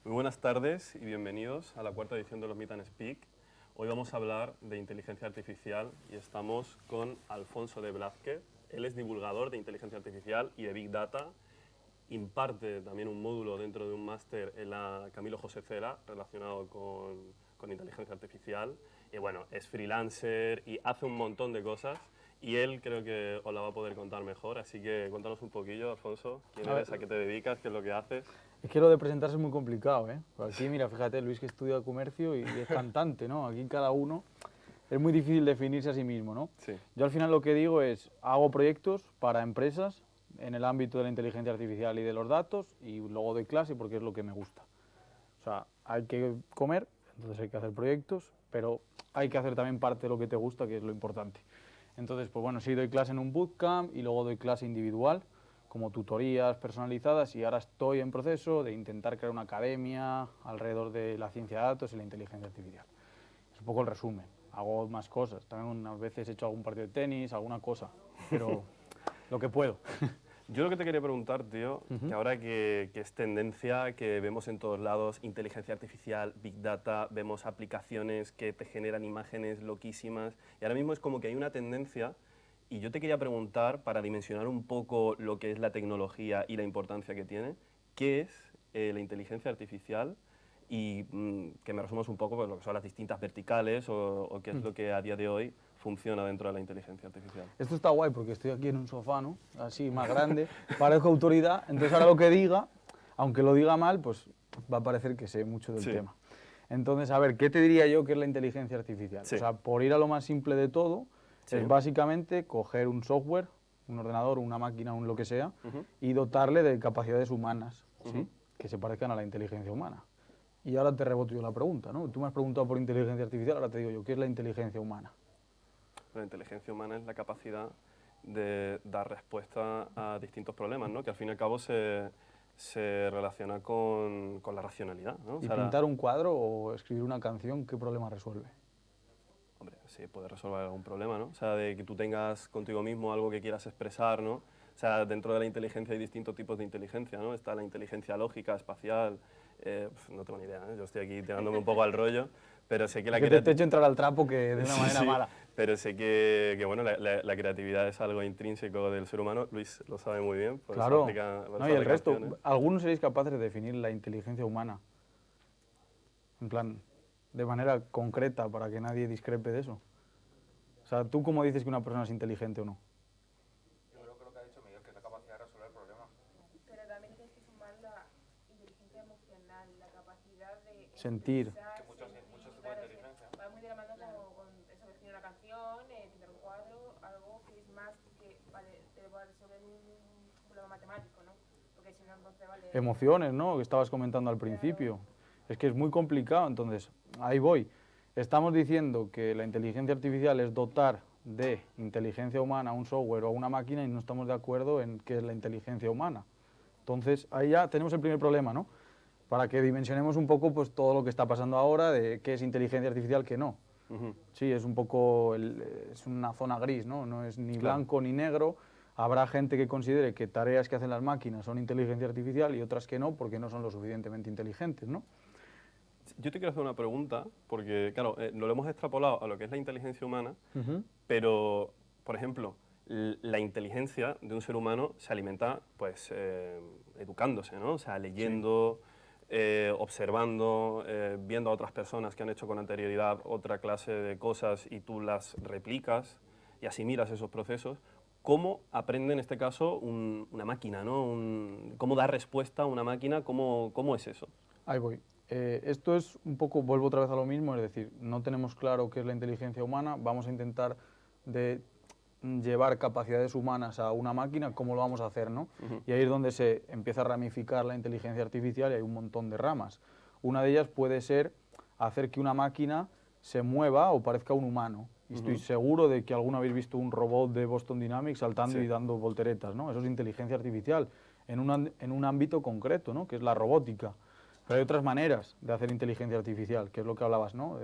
Muy buenas tardes y bienvenidos a la cuarta edición de los Meet and Speak. Hoy vamos a hablar de inteligencia artificial y estamos con Alfonso de Blázquez. Él es divulgador de inteligencia artificial y de Big Data. Imparte también un módulo dentro de un máster en la Camilo José Cela relacionado con inteligencia artificial. Y bueno, es freelancer y hace un montón de cosas. Y él creo que os la va a poder contar mejor, así que cuéntanos un poquillo, Alfonso, quién eres, a qué te dedicas, qué es lo que haces. Es que lo de presentarse es muy complicado, ¿eh? Por aquí, mira, fíjate, Luis que estudia comercio y es cantante, ¿no? Aquí cada uno es muy difícil definirse a sí mismo, ¿no? Sí. Yo al final lo que digo es, hago proyectos para empresas en el ámbito de la inteligencia artificial y de los datos y luego doy clase porque es lo que me gusta. O sea, hay que comer, entonces hay que hacer proyectos, pero hay que hacer también parte de lo que te gusta, que es lo importante. Entonces, pues bueno, sí doy clase en un bootcamp y luego doy clase individual, como tutorías personalizadas, y ahora estoy en proceso de intentar crear una academia alrededor de la ciencia de datos y la inteligencia artificial. Es un poco el resumen. Hago más cosas. También unas veces he hecho algún partido de tenis, alguna cosa, pero lo que puedo. Yo lo que te quería preguntar, tío, que ahora que es tendencia, que vemos en todos lados inteligencia artificial, Big Data, vemos aplicaciones que te generan imágenes loquísimas, y ahora mismo es como que hay una tendencia, y yo te quería preguntar, para dimensionar un poco lo que es la tecnología y la importancia que tiene, ¿qué es la inteligencia artificial? Y que me resumas un poco pues, lo que son las distintas verticales o qué es lo que a día de hoy funciona dentro de la inteligencia artificial. Esto está guay porque estoy aquí en un sofá, ¿no? Así, más grande, parezco autoridad, entonces ahora lo que diga, aunque lo diga mal, pues va a parecer que sé mucho del Sí. tema. Entonces, a ver, ¿qué te diría yo que es la inteligencia artificial? Sí. O sea, por ir a lo más simple de todo, Sí. es básicamente coger un software, un ordenador, una máquina, un lo que sea, Ujú. y dotarle de capacidades humanas, ¿sí? Ujú. Que se parezcan a la inteligencia humana. Y ahora te reboto yo la pregunta, ¿no? Tú me has preguntado por inteligencia artificial, ahora te digo yo, ¿qué es la inteligencia humana? La inteligencia humana es la capacidad de dar respuesta a distintos problemas, ¿no? Que al fin y al cabo se relaciona con la racionalidad, ¿no? O Y sea, pintar un cuadro o escribir una canción, ¿qué problema resuelve? hombre, sí, puede resolver algún problema, ¿no? O sea, de que tú tengas contigo mismo algo que quieras expresar, ¿no? O sea, dentro de la inteligencia hay distintos tipos de inteligencia, ¿no? Está la inteligencia lógica, espacial, no tengo ni idea, ¿eh? Yo estoy aquí tirándome un poco al rollo, pero sé que la Que te he creatividad... hecho entrar al trapo que de una Sí, manera sí, mala. pero sé que bueno, la creatividad es algo intrínseco del ser humano. Luis lo sabe muy bien, por eso Claro. por No, eso y el hace resto, canciones. algunos seréis capaces de definir la inteligencia humana, en plan, de manera concreta, para que nadie discrepe de eso. O sea, ¿tú cómo dices que una persona es inteligente o no? Yo creo que lo que ha dicho Miguel, que es la capacidad de resolver problemas. Pero también tienes que sumar la inteligencia emocional, la capacidad de Sentir. expresar, Que muchos sentir, tipos de claro, inteligencia. va muy de la mano con eso, escribir una canción, pintar un cuadro, algo que es más que, vale, te va a resolver un problema matemático, ¿no? Porque si no, entonces, vale... Emociones, ¿no? Que estabas comentando al principio. Es que es muy complicado, entonces, ahí voy. Estamos diciendo que la inteligencia artificial es dotar de inteligencia humana a un software o a una máquina y no estamos de acuerdo en qué es la inteligencia humana. Entonces, ahí ya tenemos el primer problema, ¿no? Para que dimensionemos un poco pues, todo lo que está pasando ahora, de qué es inteligencia artificial, qué no. Ujú. Sí, es un poco, es una zona gris, ¿no? No es ni Claro. blanco ni negro. Habrá gente que considere que tareas que hacen las máquinas son inteligencia artificial y otras que no, porque no son lo suficientemente inteligentes, ¿no? Yo te quiero hacer una pregunta, porque claro, no lo hemos extrapolado a lo que es la inteligencia humana, Ujú. pero, por ejemplo, la inteligencia de un ser humano se alimenta, pues, educándose, ¿no? O sea, leyendo, observando, viendo a otras personas que han hecho con anterioridad otra clase de cosas y tú las replicas y asimilas esos procesos. ¿Cómo aprende en este caso una máquina, ¿no? ¿Cómo da respuesta a una máquina? ¿Cómo es eso? Ahí voy. Esto es un poco, vuelvo otra vez a lo mismo, es decir, no tenemos claro qué es la inteligencia humana, vamos a intentar de llevar capacidades humanas a una máquina, ¿cómo lo vamos a hacer, no? Ujú. Y ahí es donde se empieza a ramificar la inteligencia artificial y hay un montón de ramas. Una de ellas puede ser hacer que una máquina se mueva o parezca un humano. Y estoy Ujú. seguro de que alguno habéis visto un robot de Boston Dynamics saltando Sí. y dando volteretas, ¿no? Eso es inteligencia artificial en un ámbito concreto, ¿no? Que es la robótica. Pero hay otras maneras de hacer inteligencia artificial, que es lo que hablabas, ¿no?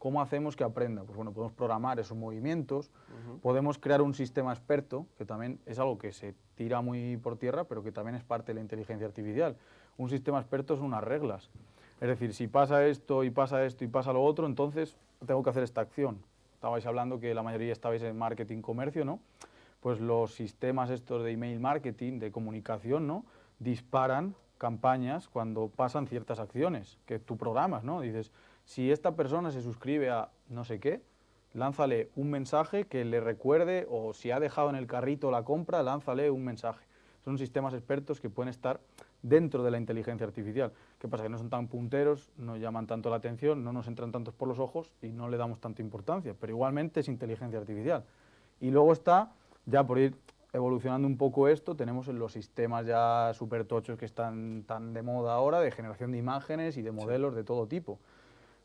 ¿Cómo hacemos que aprenda? Pues bueno, podemos programar esos movimientos, Ujú. podemos crear un sistema experto, que también es algo que se tira muy por tierra, pero que también es parte de la inteligencia artificial. Un sistema experto son unas reglas. Es decir, si pasa esto y pasa esto y pasa lo otro, entonces tengo que hacer esta acción. Estabais hablando que la mayoría estabais en marketing, comercio, ¿no? Pues los sistemas estos de email marketing, de comunicación, ¿no? Disparan campañas cuando pasan ciertas acciones que tú programas, ¿no? Dices, si esta persona se suscribe a no sé qué, lánzale un mensaje que le recuerde, o si ha dejado en el carrito la compra, lánzale un mensaje. Son sistemas expertos que pueden estar dentro de la inteligencia artificial. ¿Qué pasa? Que no son tan punteros, no llaman tanto la atención, no nos entran tantos por los ojos y no le damos tanta importancia, pero igualmente es inteligencia artificial. Y luego está, ya por ir evolucionando un poco esto, tenemos los sistemas ya súper tochos que están tan de moda ahora, de generación de imágenes y de modelos de todo tipo.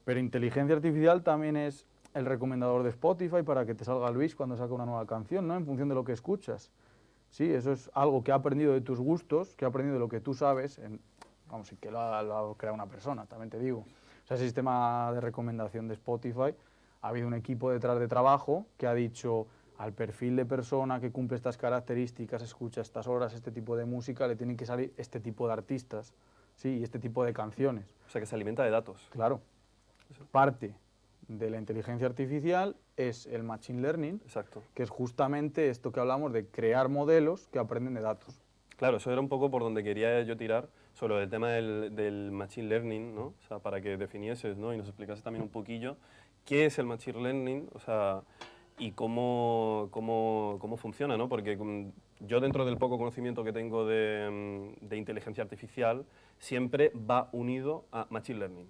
Pero inteligencia artificial también es el recomendador de Spotify para que te salga Luis cuando saca una nueva canción, ¿no? En función de lo que escuchas. Sí, eso es algo que ha aprendido de tus gustos, que ha aprendido de lo que tú sabes, vamos, y que lo ha creado una persona, también te digo. O sea, ese sistema de recomendación de Spotify, ha habido un equipo detrás de trabajo que ha dicho al perfil de persona que cumple estas características, escucha estas horas, este tipo de música, le tienen que salir este tipo de artistas, sí, y este tipo de canciones. O sea, que se alimenta de datos. Claro. Parte de la inteligencia artificial es el machine learning, Exacto. que es justamente esto que hablamos de crear modelos que aprenden de datos. Claro, eso era un poco por donde quería yo tirar sobre el tema del machine learning, ¿no? O sea, para que definieses, ¿no? Y nos explicases también un poquillo qué es el machine learning, o sea, y cómo funciona, ¿no? Porque yo dentro del poco conocimiento que tengo de inteligencia artificial, siempre va unido a machine learning,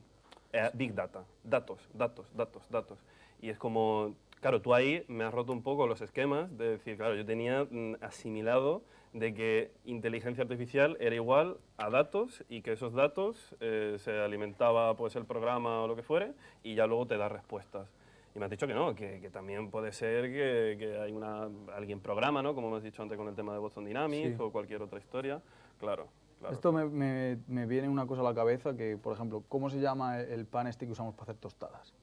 big data, datos, datos, datos, datos. Y es como, claro, tú ahí me has roto un poco los esquemas de decir, claro, yo tenía asimilado de que inteligencia artificial era igual a datos y que esos datos se alimentaba pues el programa o lo que fuere y ya luego te da respuestas. Y me has dicho que no, que también puede ser que hay alguien programa, ¿no? Como me has dicho antes con el tema de Boston Dynamics Sí. o cualquier otra historia. Claro, claro. Esto me viene una cosa a la cabeza que, por ejemplo, ¿cómo se llama el pan este que usamos para hacer tostadas?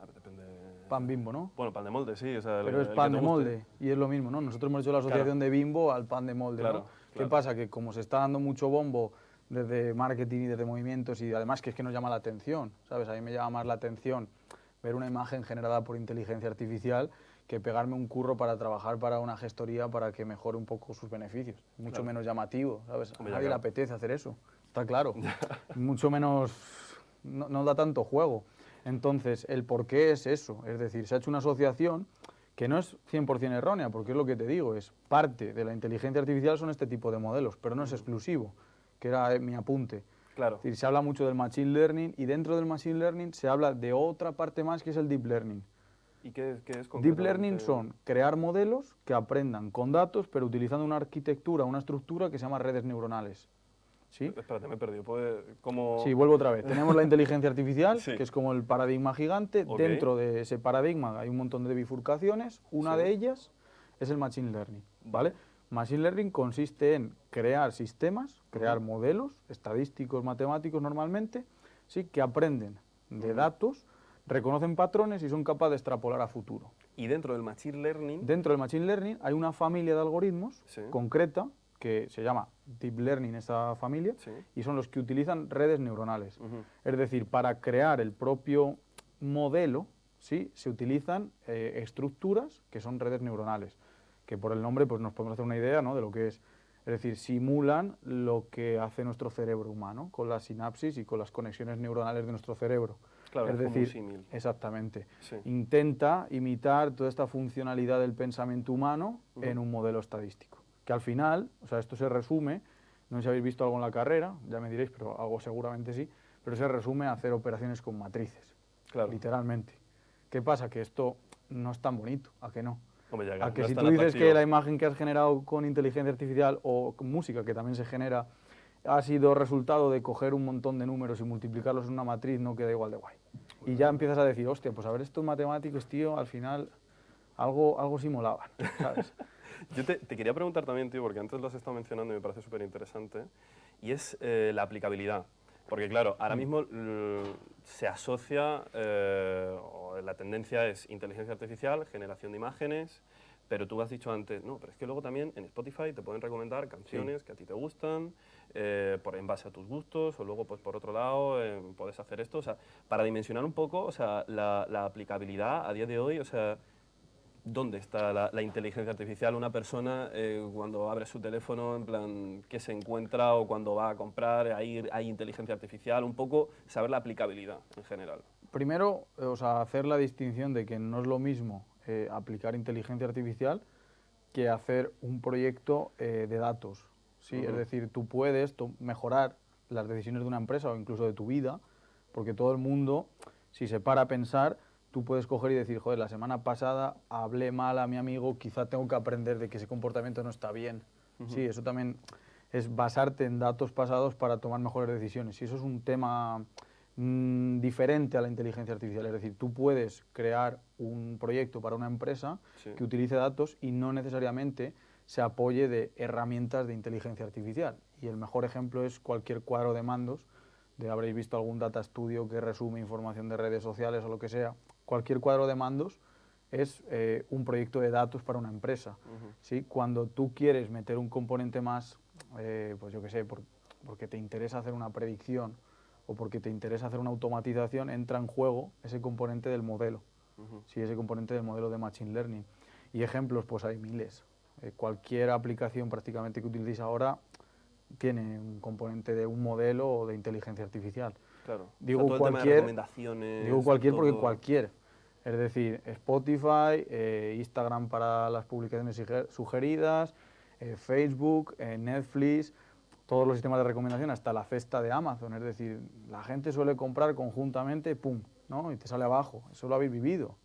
A ver, depende. Pan Bimbo, ¿no? Bueno, pan de molde, sí. O sea, Pero es el pan que de te guste. molde y es lo mismo, ¿no? Nosotros hemos hecho la asociación de Bimbo al pan de molde, Claro, ¿no? ¿Qué claro. pasa? Que como se está dando mucho bombo desde marketing y desde movimientos y además que es que nos llama la atención, ¿sabes? A mí me llama más la atención ver una imagen generada por inteligencia artificial que pegarme un curro para trabajar para una gestoría para que mejore un poco sus beneficios. Mucho Claro. menos llamativo, ¿sabes? A Hombre, ya, nadie le claro. apetece hacer eso, está claro. Mucho menos, no da tanto juego. Entonces, el por qué es eso. Es decir, se ha hecho una asociación que no es 100% errónea, porque es lo que te digo, es parte de la inteligencia artificial son este tipo de modelos, pero no es exclusivo, que era mi apunte. Claro. Es decir, se habla mucho del machine learning y dentro del machine learning se habla de otra parte más que es el deep learning. ¿Y qué es Deep concretamente? learning son crear modelos que aprendan con datos, pero utilizando una arquitectura, una estructura que se llama redes neuronales. ¿Sí? Espérate, me he perdido. ¿Cómo? Sí, vuelvo otra vez. Tenemos la inteligencia artificial, Sí. que es como el paradigma gigante. Ok. Dentro de ese paradigma hay un montón de bifurcaciones. Una Sí. de ellas es el machine learning, ¿vale? Machine learning consiste en crear sistemas, crear modelos estadísticos, matemáticos normalmente, ¿sí? Que aprenden de datos, reconocen patrones y son capaces de extrapolar a futuro. Y dentro del machine learning, Dentro del machine learning hay una familia de algoritmos Sí. concreta que se llama deep learning, esa familia, Sí. y son los que utilizan redes neuronales. Ujú. Es decir, para crear el propio modelo, ¿sí? Se utilizan estructuras que son redes neuronales, que por el nombre pues, nos podemos hacer una idea, ¿no? De lo que es. Es decir, simulan lo que hace nuestro cerebro humano con las sinapsis y con las conexiones neuronales de nuestro cerebro. Claro, es es como un decir, símil. exactamente. Sí. Intenta imitar toda esta funcionalidad del pensamiento humano en un modelo estadístico. Que al final, o sea, esto se resume, no sé si habéis visto algo en la carrera, ya me diréis, pero algo seguramente sí, pero se resume a hacer operaciones con matrices, Claro. literalmente. ¿Qué pasa? Que esto no es tan bonito, ¿a que no? Hombre, ya, A que no es si tan tú dices atractivo. que la imagen que has generado con inteligencia artificial o con música, que también se genera, ha sido resultado de coger un montón de números y multiplicarlos en una matriz, no queda igual de guay. Y ya empiezas a decir, hostia, pues a ver, estos matemáticos, tío, al final algo sí molaban, ¿sabes? Yo te quería preguntar también, tío, porque antes lo has estado mencionando y me parece súper interesante, y es la aplicabilidad. Porque claro, ahora mismo se asocia, o la tendencia es inteligencia artificial, generación de imágenes, pero tú has dicho antes, no, pero es que luego también en Spotify te pueden recomendar canciones que a ti te gustan, en base a tus gustos, o luego, pues por otro lado, puedes hacer esto. O sea, para dimensionar un poco, o sea, la aplicabilidad a día de hoy, o sea, ¿dónde está la inteligencia artificial? Una persona cuando abre su teléfono, en plan, ¿qué se encuentra? O cuando va a comprar, hay inteligencia artificial, un poco saber la aplicabilidad en general. Primero, o sea, hacer la distinción de que no es lo mismo aplicar inteligencia artificial que hacer un proyecto de datos, ¿sí? Es decir, tú puedes mejorar las decisiones de una empresa o incluso de tu vida, porque todo el mundo, si se para a pensar, tú puedes coger y decir, joder, la semana pasada hablé mal a mi amigo, quizá tengo que aprender de que ese comportamiento no está bien. Sí, eso también es basarte en datos pasados para tomar mejores decisiones. Y eso es un tema diferente a la inteligencia artificial. Es decir, tú puedes crear un proyecto para una empresa que utilice datos y no necesariamente se apoye de herramientas de inteligencia artificial. Y el mejor ejemplo es cualquier cuadro de mandos. Habréis visto algún data studio que resume información de redes sociales o lo que sea. Cualquier cuadro de mandos es un proyecto de datos para una empresa. ¿Sí? Cuando tú quieres meter un componente más, pues yo qué sé, porque te interesa hacer una predicción o porque te interesa hacer una automatización, entra en juego ese componente del modelo, ¿sí? Ese componente del modelo de Machine Learning. Y ejemplos, pues hay miles. Cualquier aplicación prácticamente que utilices ahora tiene un componente de un modelo o de inteligencia artificial. Claro. Digo O sea, todo cualquier, el tema de recomendaciones. digo cualquier todo... porque cualquier. Es decir, Spotify, Instagram para las publicaciones sugeridas, Facebook, Netflix, todos los sistemas de recomendación, hasta la cesta de Amazon. Es decir, la gente suele comprar conjuntamente, pum, ¿no? Y te sale abajo. Eso lo habéis vivido.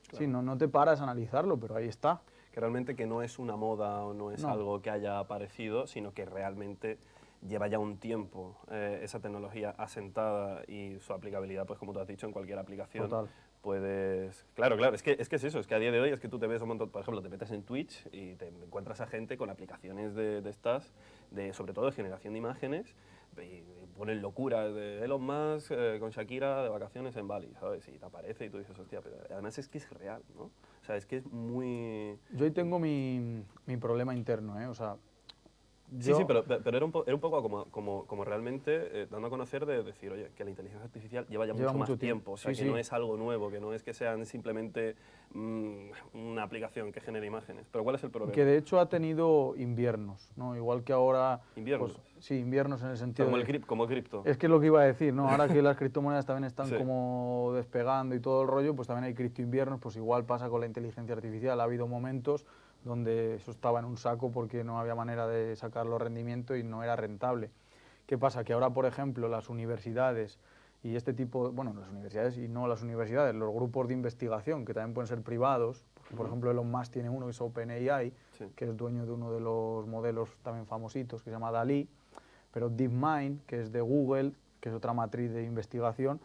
Claro. Sí, no te paras a analizarlo, pero ahí está. Que realmente que no es una moda o no es algo que haya aparecido, sino que realmente lleva ya un tiempo esa tecnología asentada y su aplicabilidad, pues como tú has dicho, en cualquier aplicación. Total. Puedes... Claro, es que es eso, es que a día de hoy es que tú te ves un montón, por ejemplo, te metes en Twitch y te encuentras a gente con aplicaciones de estas, sobre todo de generación de imágenes, y ponen locuras de Elon Musk con Shakira de vacaciones en Bali, ¿sabes? Y te aparece y tú dices, hostia, pero además es que es real, ¿no? O sea, es que es muy... Yo ahí tengo mi problema interno, ¿eh? O sea, Sí, pero era un poco como realmente dando a conocer de decir, oye, que la inteligencia artificial lleva mucho más tiempo, o sea, que no es algo nuevo, que no es que sean simplemente una aplicación que genere imágenes. Pero ¿cuál es el problema? Que de hecho ha tenido inviernos, ¿no? Igual que ahora... ¿Inviernos? Pues, sí, inviernos en el sentido como el cripto. Es que es lo que iba a decir, ¿no? Ahora que las criptomonedas también están como despegando y todo el rollo, pues también hay criptoinviernos, pues igual pasa con la inteligencia artificial. Ha habido momentos donde eso estaba en un saco porque no había manera de sacarlo rendimiento y no era rentable. ¿Qué pasa? Que ahora, por ejemplo, las universidades y este tipo, bueno, las universidades y no las universidades, los grupos de investigación, que también pueden ser privados, porque, por ejemplo, Elon Musk tiene uno que es OpenAI, que es dueño de uno de los modelos también famositos, que se llama DALI, pero DeepMind, que es de Google, que es otra matriz de investigación,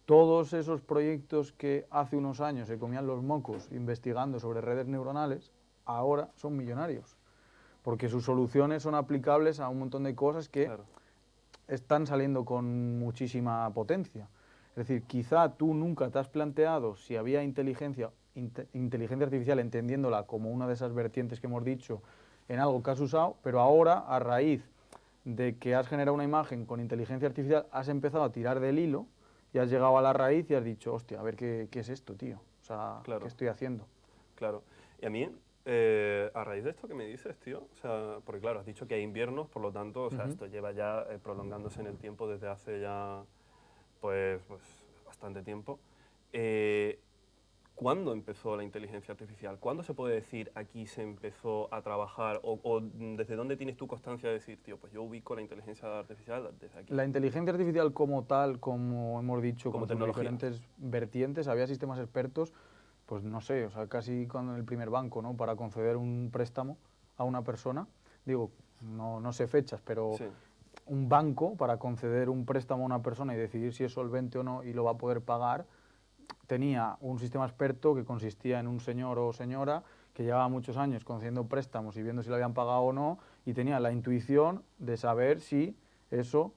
todos esos proyectos que hace unos años se comían los mocos investigando sobre redes neuronales, ahora son millonarios, porque sus soluciones son aplicables a un montón de cosas que están saliendo con muchísima potencia. Es decir, quizá tú nunca te has planteado si había inteligencia artificial, entendiéndola como una de esas vertientes que hemos dicho, en algo que has usado, pero ahora, a raíz de que has generado una imagen con inteligencia artificial, has empezado a tirar del hilo y has llegado a la raíz y has dicho, hostia, a ver qué es esto, tío. O sea, ¿qué estoy haciendo? Claro. Y a mí, a raíz de esto que me dices, tío, o sea, porque claro, has dicho que hay inviernos, por lo tanto, o sea, esto lleva ya prolongándose en el tiempo desde hace ya, pues bastante tiempo. ¿Cuándo empezó la inteligencia artificial? ¿Cuándo se puede decir aquí se empezó a trabajar? ¿O desde dónde tienes tú constancia de decir, tío, pues yo ubico la inteligencia artificial desde aquí? La inteligencia artificial como tal, como hemos dicho, como con sus diferentes vertientes, había sistemas expertos, pues no sé, o sea, casi cuando en el primer banco, ¿no? Para conceder un préstamo a una persona, digo, no sé fechas, pero un banco para conceder un préstamo a una persona y decidir si es solvente o no y lo va a poder pagar, tenía un sistema experto que consistía en un señor o señora que llevaba muchos años concediendo préstamos y viendo si lo habían pagado o no, y tenía la intuición de saber si eso,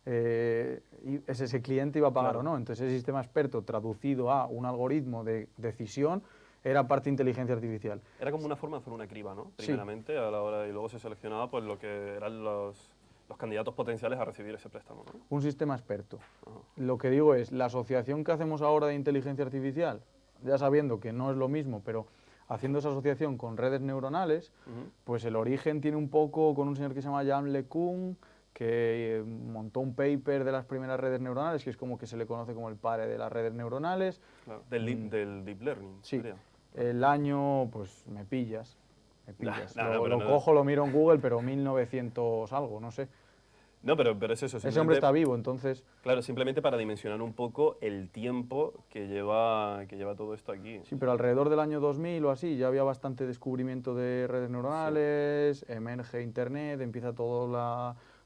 ese cliente iba a pagar o no. Entonces ese sistema experto traducido a un algoritmo de decisión era parte de inteligencia artificial. Era como una forma de hacer una criba, ¿no? Primeramente, a la hora, y luego se seleccionaba pues lo que eran los los candidatos potenciales a recibir ese préstamo, ¿no? Un sistema experto. Ajá. Lo que digo es, la asociación que hacemos ahora de inteligencia artificial, ya sabiendo que no es lo mismo, pero haciendo esa asociación con redes neuronales, pues el origen tiene un poco con un señor que se llama Jan LeCun, que montó un paper de las primeras redes neuronales, que es como que se le conoce como el padre de las redes neuronales. Claro, del deep learning. Sí, Sería. el año, pues me pillas. No, pero Lo no. cojo, lo miro en Google, pero 1900 algo, no sé. No, pero es eso. Ese hombre simplemente- está vivo, entonces... Claro, simplemente para dimensionar un poco el tiempo que lleva todo esto aquí. Sí, pero alrededor del año 2000 o así ya había bastante descubrimiento de redes neuronales, emerge Internet, empieza todo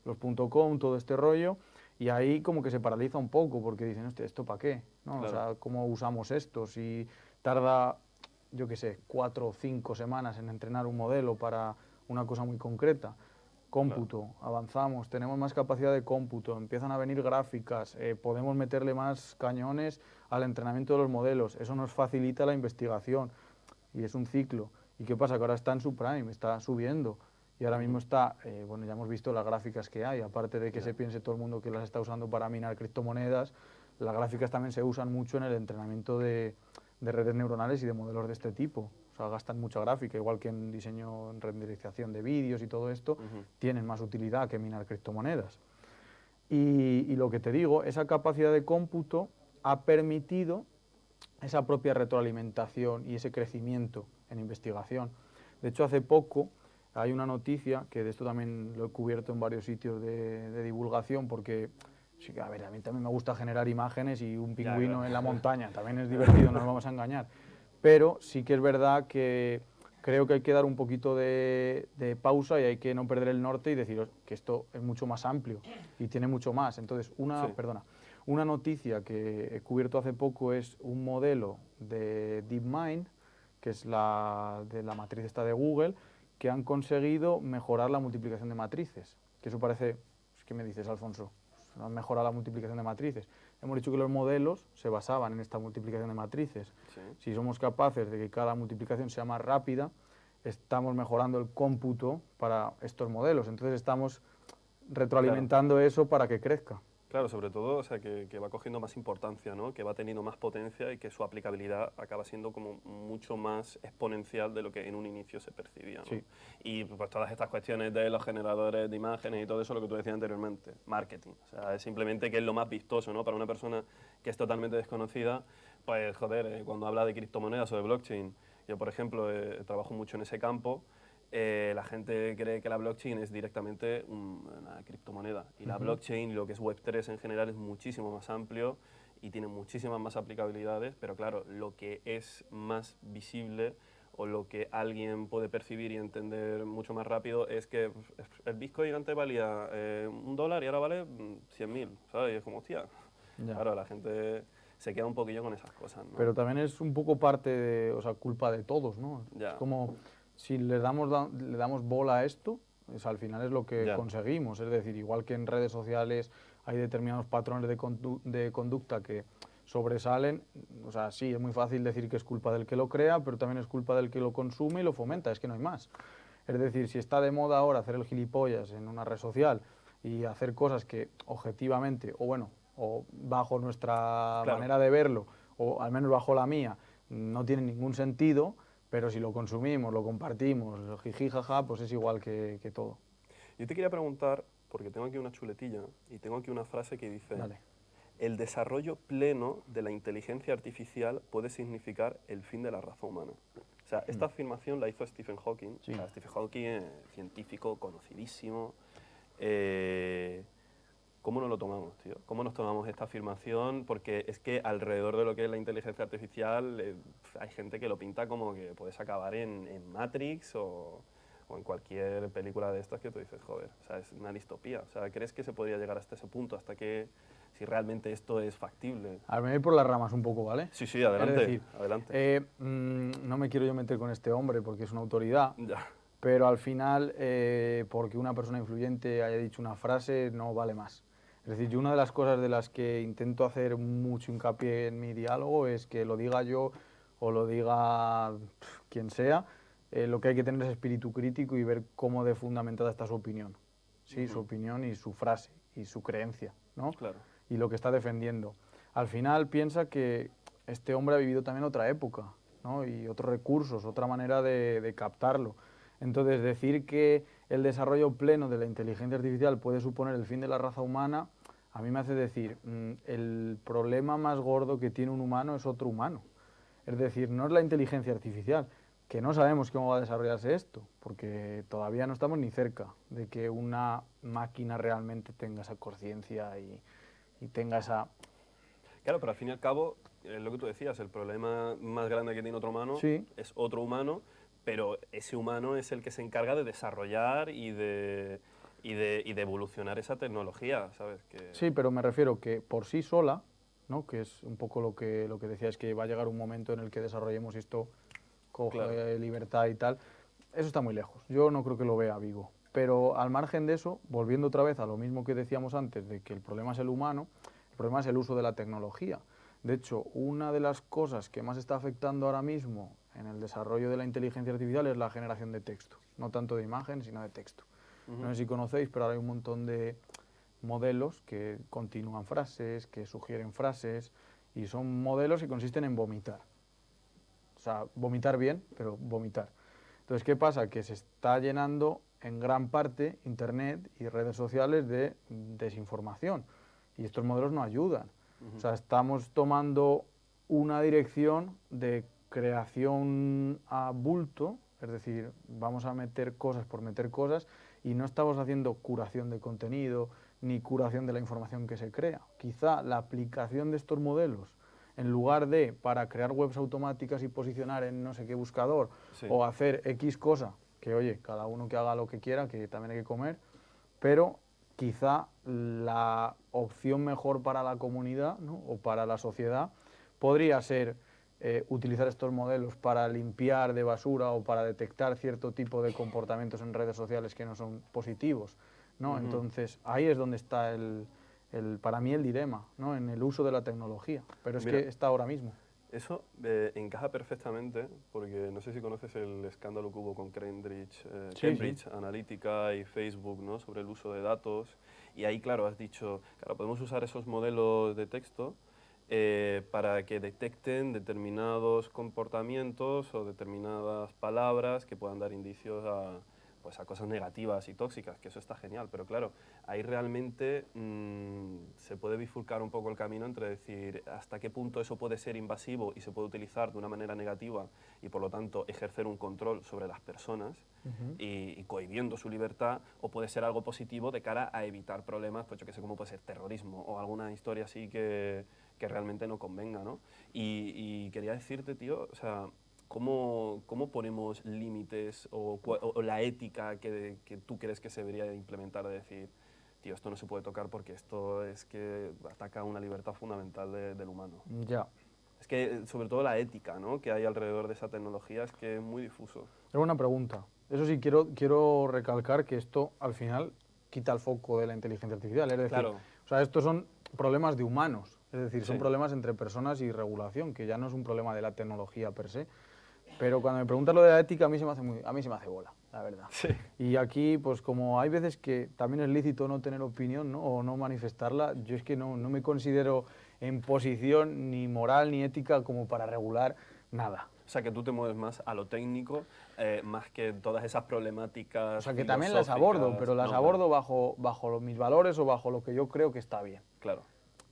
los .com, todo este rollo, y ahí como que se paraliza un poco porque dicen, hostia, ¿esto para qué? ¿No? Claro. O sea, ¿cómo usamos esto? Si tarda, yo qué sé, 4 o 5 semanas en entrenar un modelo para una cosa muy concreta. Cómputo, avanzamos, tenemos más capacidad de cómputo, empiezan a venir gráficas, podemos meterle más cañones al entrenamiento de los modelos, eso nos facilita la investigación y es un ciclo. ¿Y qué pasa? Que ahora está en su prime, está subiendo y ahora mismo está, bueno, ya hemos visto las gráficas que hay, aparte de que se piense todo el mundo que las está usando para minar criptomonedas, las gráficas también se usan mucho en el entrenamiento de redes neuronales y de modelos de este tipo. O sea, gastan mucha gráfica, igual que en diseño, en renderización de vídeos y todo esto, tienen más utilidad que minar criptomonedas. Y lo que te digo, esa capacidad de cómputo ha permitido esa propia retroalimentación y ese crecimiento en investigación. De hecho, hace poco hay una noticia, que de esto también lo he cubierto en varios sitios de divulgación, porque sí que, a ver, a mí también me gusta generar imágenes y un pingüino claro. en la montaña, también es divertido, no nos vamos a engañar. Pero sí que es verdad que creo que hay que dar un poquito de pausa y hay que no perder el norte y deciros que esto es mucho más amplio y tiene mucho más. Entonces, una noticia que he cubierto hace poco es un modelo de DeepMind, que es de la matriz esta de Google, que han conseguido mejorar la multiplicación de matrices. Que eso parece, ¿qué me dices, Alfonso? Han mejorado la multiplicación de matrices. Hemos dicho que los modelos se basaban en esta multiplicación de matrices. Sí. Si somos capaces de que cada multiplicación sea más rápida, estamos mejorando el cómputo para estos modelos. Entonces estamos retroalimentando eso para que crezca. Claro, sobre todo, o sea, que va cogiendo más importancia, ¿no? Que va teniendo más potencia y que su aplicabilidad acaba siendo como mucho más exponencial de lo que en un inicio se percibía, ¿no? Sí. Y pues todas estas cuestiones de los generadores de imágenes y todo eso, lo que tú decías anteriormente, marketing. O sea, es simplemente que es lo más vistoso, ¿no? Para una persona que es totalmente desconocida, pues, joder, cuando habla de criptomonedas o de blockchain, yo, por ejemplo, trabajo mucho en ese campo. La gente cree que la blockchain es directamente una criptomoneda y la blockchain, lo que es Web3 en general, es muchísimo más amplio y tiene muchísimas más aplicabilidades, pero claro, lo que es más visible o lo que alguien puede percibir y entender mucho más rápido es que el Bitcoin antes valía $1 y ahora vale 100.000, ¿sabes? Y es como, hostia, Ya. claro, la gente se queda un poquillo con esas cosas, ¿no? Pero también es un poco parte de, o sea, culpa de todos, ¿no? Ya. Es como si le damos bola a esto, pues al final es lo que Ya. conseguimos. Es decir, igual que en redes sociales hay determinados patrones de conducta que sobresalen, o sea, sí, es muy fácil decir que es culpa del que lo crea, pero también es culpa del que lo consume y lo fomenta, es que no hay más. Es decir, si está de moda ahora hacer el gilipollas en una red social y hacer cosas que objetivamente, o bueno, o bajo nuestra Claro. manera de verlo, o al menos bajo la mía, no tiene ningún sentido, pero si lo consumimos, lo compartimos, jiji, jaja, pues es igual que todo. Yo te quería preguntar, porque tengo aquí una chuletilla y tengo aquí una frase que dice: Dale. el desarrollo pleno de la inteligencia artificial puede significar el fin de la raza humana. O sea, esta afirmación la hizo Stephen Hawking. Sí. O sea, Stephen Hawking, científico conocidísimo. ¿Cómo nos lo tomamos, tío? ¿Cómo nos tomamos esta afirmación? Porque es que alrededor de lo que es la inteligencia artificial hay gente que lo pinta como que puedes acabar en Matrix o en cualquier película de estas que tú dices, joder, o sea, es una distopía. O sea, ¿crees que se podría llegar hasta ese punto? ¿Hasta que si realmente esto es factible? A ver, me voy por las ramas un poco, ¿vale? Sí, sí, adelante, Es decir, adelante. no me quiero yo meter con este hombre porque es una autoridad, Ya, pero al final, porque una persona influyente haya dicho una frase, no vale más. Es decir, yo una de las cosas de las que intento hacer mucho hincapié en mi diálogo es que lo diga yo o lo diga quien sea, lo que hay que tener es espíritu crítico y ver cómo de fundamentada está su opinión. sí, su opinión y su frase y su creencia, ¿no? Claro. Y lo que está defendiendo. Al final piensa que este hombre ha vivido también otra época, ¿no? Y otros recursos, otra manera de captarlo. Entonces, decir que el desarrollo pleno de la inteligencia artificial puede suponer el fin de la raza humana, a mí me hace decir, el problema más gordo que tiene un humano es otro humano. Es decir, no es la inteligencia artificial, que no sabemos cómo va a desarrollarse esto, porque todavía no estamos ni cerca de que una máquina realmente tenga esa conciencia y tenga esa... Claro, pero al fin y al cabo, es lo que tú decías, el problema más grande que tiene otro humano Sí. es otro humano, pero ese humano es el que se encarga de desarrollar y de evolucionar esa tecnología, ¿sabes? Que... Sí, pero me refiero que por sí sola, ¿no? Que es un poco lo que decía, es que va a llegar un momento en el que desarrollemos esto, coge Claro. libertad y tal, eso está muy lejos, yo no creo que lo vea vivo. Pero al margen de eso, volviendo otra vez a lo mismo que decíamos antes, de que el problema es el humano, el problema es el uso de la tecnología. De hecho, una de las cosas que más está afectando ahora mismo en el desarrollo de la inteligencia artificial es la generación de texto, no tanto de imagen, sino de texto. No sé si conocéis, pero ahora hay un montón de modelos que continúan frases, que sugieren frases, y son modelos que consisten en vomitar. O sea, vomitar bien, pero vomitar. Entonces, ¿qué pasa? Que se está llenando en gran parte Internet y redes sociales de desinformación, y estos modelos no ayudan. O sea, estamos tomando una dirección de creación a bulto, es decir, vamos a meter cosas por meter cosas, y no estamos haciendo curación de contenido ni curación de la información que se crea. Quizá la aplicación de estos modelos, en lugar de para crear webs automáticas y posicionar en no sé qué buscador, Sí. o hacer X cosa, que oye, cada uno que haga lo que quiera, que también hay que comer, pero quizá la opción mejor para la comunidad, ¿no? O para la sociedad podría ser utilizar estos modelos para limpiar de basura o para detectar cierto tipo de comportamientos en redes sociales que no son positivos, ¿no? Entonces ahí es donde está para mí el dilema, ¿no? En el uso de la tecnología, pero es Mira, que está ahora mismo. eso encaja perfectamente, porque no sé si conoces el escándalo que hubo con Cambridge Analytica y Facebook, ¿no? Sobre el uso de datos. Y ahí, claro, has dicho, claro, podemos usar esos modelos de texto para que detecten determinados comportamientos o determinadas palabras que puedan dar indicios pues a cosas negativas y tóxicas, que eso está genial, pero claro, ahí realmente se puede bifurcar un poco el camino entre decir hasta qué punto eso puede ser invasivo y se puede utilizar de una manera negativa y por lo tanto ejercer un control sobre las personas y cohibiendo su libertad, o puede ser algo positivo de cara a evitar problemas, pues yo que sé, como puede ser terrorismo o alguna historia así que realmente no convenga, ¿no? Y quería decirte, tío, o sea, ¿cómo ponemos límites o la ética que tú crees que se debería de implementar de decir, tío, esto no se puede tocar porque esto es que ataca una libertad fundamental del humano? Ya. Es que sobre todo la ética, ¿no? Que hay alrededor de esa tecnología es que es muy difuso. Es una pregunta. Eso sí, quiero recalcar que esto al final quita el foco de la inteligencia artificial. Es decir, Claro. o sea, estos son problemas de humanos. Es decir, son Sí. problemas entre personas y regulación, que ya no es un problema de la tecnología per se. Pero cuando me preguntas lo de la ética, a mí se me hace bola, la verdad. Sí. Y aquí, pues como hay veces que también es lícito no tener opinión, ¿no? O no manifestarla, yo es que no me considero en posición ni moral ni ética como para regular nada. O sea, que tú te mueves más a lo técnico, más que todas esas problemáticas. O sea, que también las abordo, pero las No, abordo bajo mis valores o bajo lo que yo creo que está bien. Claro.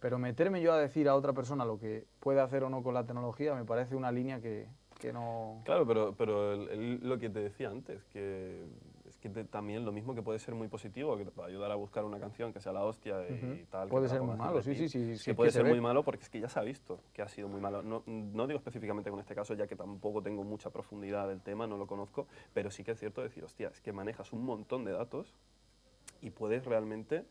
Pero meterme yo a decir a otra persona lo que puede hacer o no con la tecnología me parece una línea que no... Claro, pero lo que te decía antes, que es que también lo mismo que puede ser muy positivo, que te puede ayudar a buscar una canción que sea la hostia y tal. Puede que te la ser muy pongas en malo, sí, repeat, sí, es sí, que es puede que se ser ve. muy malo porque es que ya se ha visto que ha sido muy malo. No digo específicamente con este caso, ya que tampoco tengo mucha profundidad del tema, no lo conozco, pero sí que es cierto decir, hostia, es que manejas un montón de datos y puedes realmente...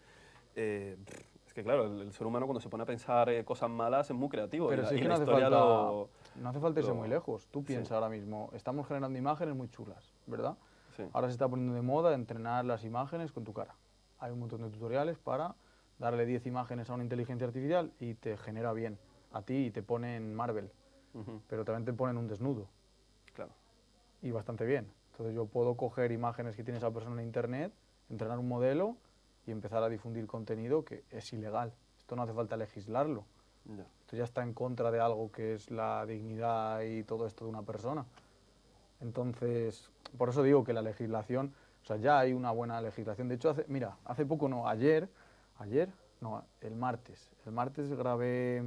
es que claro, el ser humano cuando se pone a pensar cosas malas es muy creativo y Pero la, sí y que la no hace historia falta, no hace falta irse lo- muy lejos. Tú sí. piensas ahora mismo, estamos generando imágenes muy chulas, ¿verdad? Sí. Ahora se está poniendo de moda entrenar las imágenes con tu cara. Hay un montón de tutoriales para darle 10 imágenes a una inteligencia artificial y te genera bien a ti y te pone en Marvel, Ujú, pero también te ponen un desnudo claro. y bastante bien. Entonces yo puedo coger imágenes que tiene esa persona en internet, entrenar un modelo y empezar a difundir contenido que es ilegal. Esto no hace falta legislarlo. Ya. Esto ya está en contra de algo que es la dignidad y todo esto de una persona. Entonces, por eso digo que la legislación, o sea, ya hay una buena legislación. De hecho, hace poco, no, el martes grabé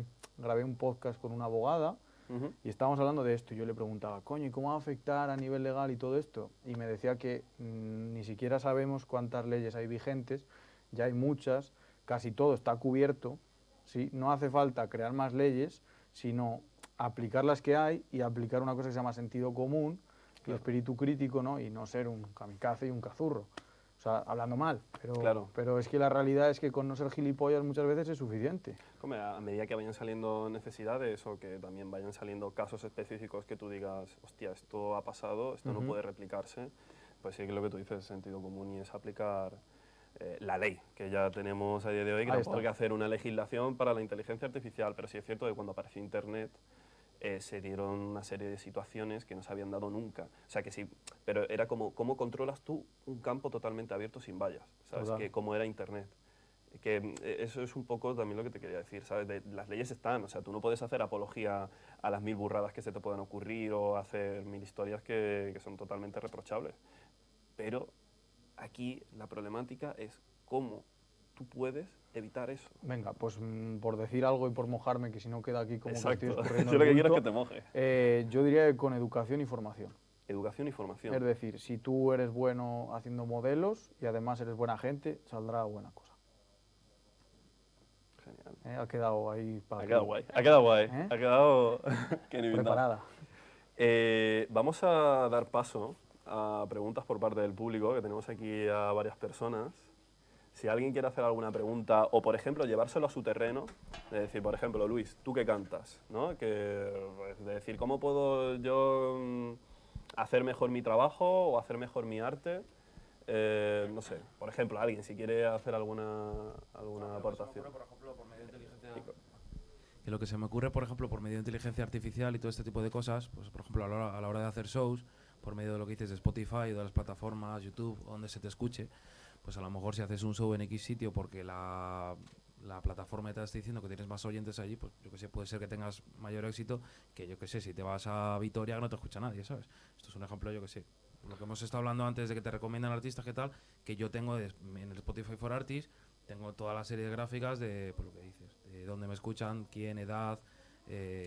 un podcast con una abogada Ujú. y estábamos hablando de esto. Y yo le preguntaba, coño, ¿y cómo va a afectar a nivel legal y todo esto? Y me decía que ni siquiera sabemos cuántas leyes hay vigentes, ya hay muchas, casi todo está cubierto, ¿sí? No hace falta crear más leyes, sino aplicar las que hay y aplicar una cosa que se llama sentido común y espíritu crítico, ¿no? Y no ser un kamikaze y un cazurro. O sea, hablando mal, pero es que la realidad es que con no ser gilipollas muchas veces es suficiente. Hombre, a medida que vayan saliendo necesidades o que también vayan saliendo casos específicos que tú digas, hostia, esto ha pasado, esto no puede replicarse, pues sí que lo que tú dices es sentido común y es aplicar la ley que ya tenemos a día de hoy, que Ahí tampoco hay está. que hacer una legislación para la inteligencia artificial, pero sí es cierto que cuando apareció Internet se dieron una serie de situaciones que no se habían dado nunca. O sea que sí, pero era como, ¿cómo controlas tú un campo totalmente abierto sin vallas? ¿Sabes? Total. Que cómo era Internet. Que eso es un poco también lo que te quería decir, ¿sabes? Las leyes están, o sea, tú no puedes hacer apología a las 1000 burradas que se te puedan ocurrir o hacer 1000 historias que son totalmente reprochables. Pero aquí la problemática es cómo tú puedes evitar eso. Venga, pues por decir algo y por mojarme, que si no queda aquí como que Exacto. estoy escurriendo Yo lo el que quiero es bulto, que te moje. yo diría que con educación y formación. Educación y formación. Es decir, si tú eres bueno haciendo modelos y además eres buena gente, saldrá buena cosa. Genial. Ha quedado ahí para Ha quedado guay, ha quedado guay, ¿Eh? ha quedado preparada. Vamos a dar paso a preguntas por parte del público, que tenemos aquí a varias personas. Si alguien quiere hacer alguna pregunta o, por ejemplo, llevárselo a su terreno, de decir, por ejemplo, Luis, tú que cantas, ¿no? De decir, ¿cómo puedo yo hacer mejor mi trabajo o hacer mejor mi arte? No sé, por ejemplo, alguien, si quiere hacer alguna aportación. Por ejemplo, por medio de inteligencia... Y lo que se me ocurre, por ejemplo, por medio de inteligencia artificial y todo este tipo de cosas, pues por ejemplo, a la hora de hacer shows, por medio de lo que dices de Spotify, de las plataformas, YouTube, donde se te escuche, pues a lo mejor si haces un show en X sitio porque la plataforma te está diciendo que tienes más oyentes allí, pues yo que sé, puede ser que tengas mayor éxito que yo que sé, si te vas a Vitoria no te escucha nadie, ¿sabes? Esto es un ejemplo, yo que sé. Lo que hemos estado hablando antes de que te recomiendan artistas, ¿qué tal? Que yo tengo en el Spotify for Artists, tengo toda la serie de gráficas de, por lo que dices, de dónde me escuchan, quién, edad,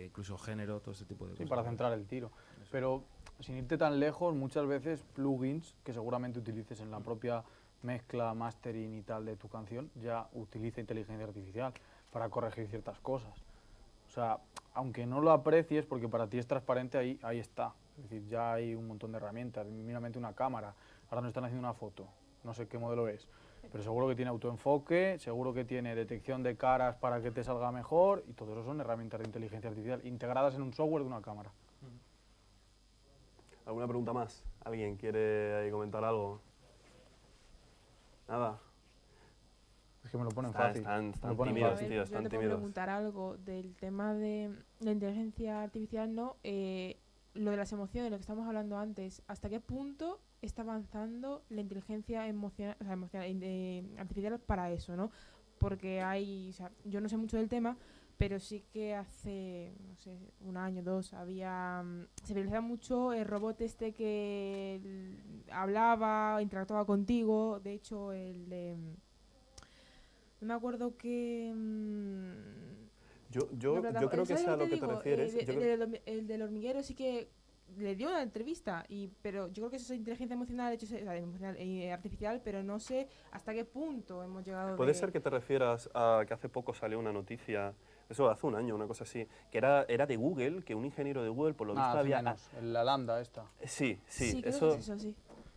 incluso género, todo este tipo de Sí, cosas. para centrar el tiro. Pero sin irte tan lejos, muchas veces plugins que seguramente utilices en la propia mezcla, mastering y tal de tu canción, ya utiliza inteligencia artificial para corregir ciertas cosas. O sea, aunque no lo aprecies, porque para ti es transparente, ahí está. Es decir, ya hay un montón de herramientas. Míramente una cámara. Ahora nos están haciendo una foto. No sé qué modelo es. Pero seguro que tiene autoenfoque, seguro que tiene detección de caras para que te salga mejor, y todo eso son herramientas de inteligencia artificial integradas en un software de una cámara. ¿Alguna pregunta más? ¿Alguien quiere ahí comentar algo? Nada. Es que me lo ponen fácil. Están Me lo ponen tímidos, fácil. tío, están yo te puedo tímidos. preguntar algo del tema de la inteligencia artificial, ¿no? Lo de las emociones, lo que estamos hablando antes. ¿Hasta qué punto está avanzando la inteligencia artificial para eso, ¿no? Porque o sea, yo no sé mucho del tema, pero sí que hace, no sé, un año, dos, se viralizaba mucho el robot este que hablaba, interactuaba contigo. De hecho, no me acuerdo qué... Yo creo que ¿sabes sea a lo que te digo? refieres. El del hormiguero sí que le dio una entrevista, pero yo creo que eso es inteligencia emocional, artificial, pero no sé hasta qué punto hemos llegado. Puede ser que te refieras a que hace poco salió una noticia, eso hace un año, una cosa así, que era de Google, que un ingeniero de Google, por lo visto, Hace había... menos, la lambda esta. Sí, Sí, creo eso... que es eso, sí.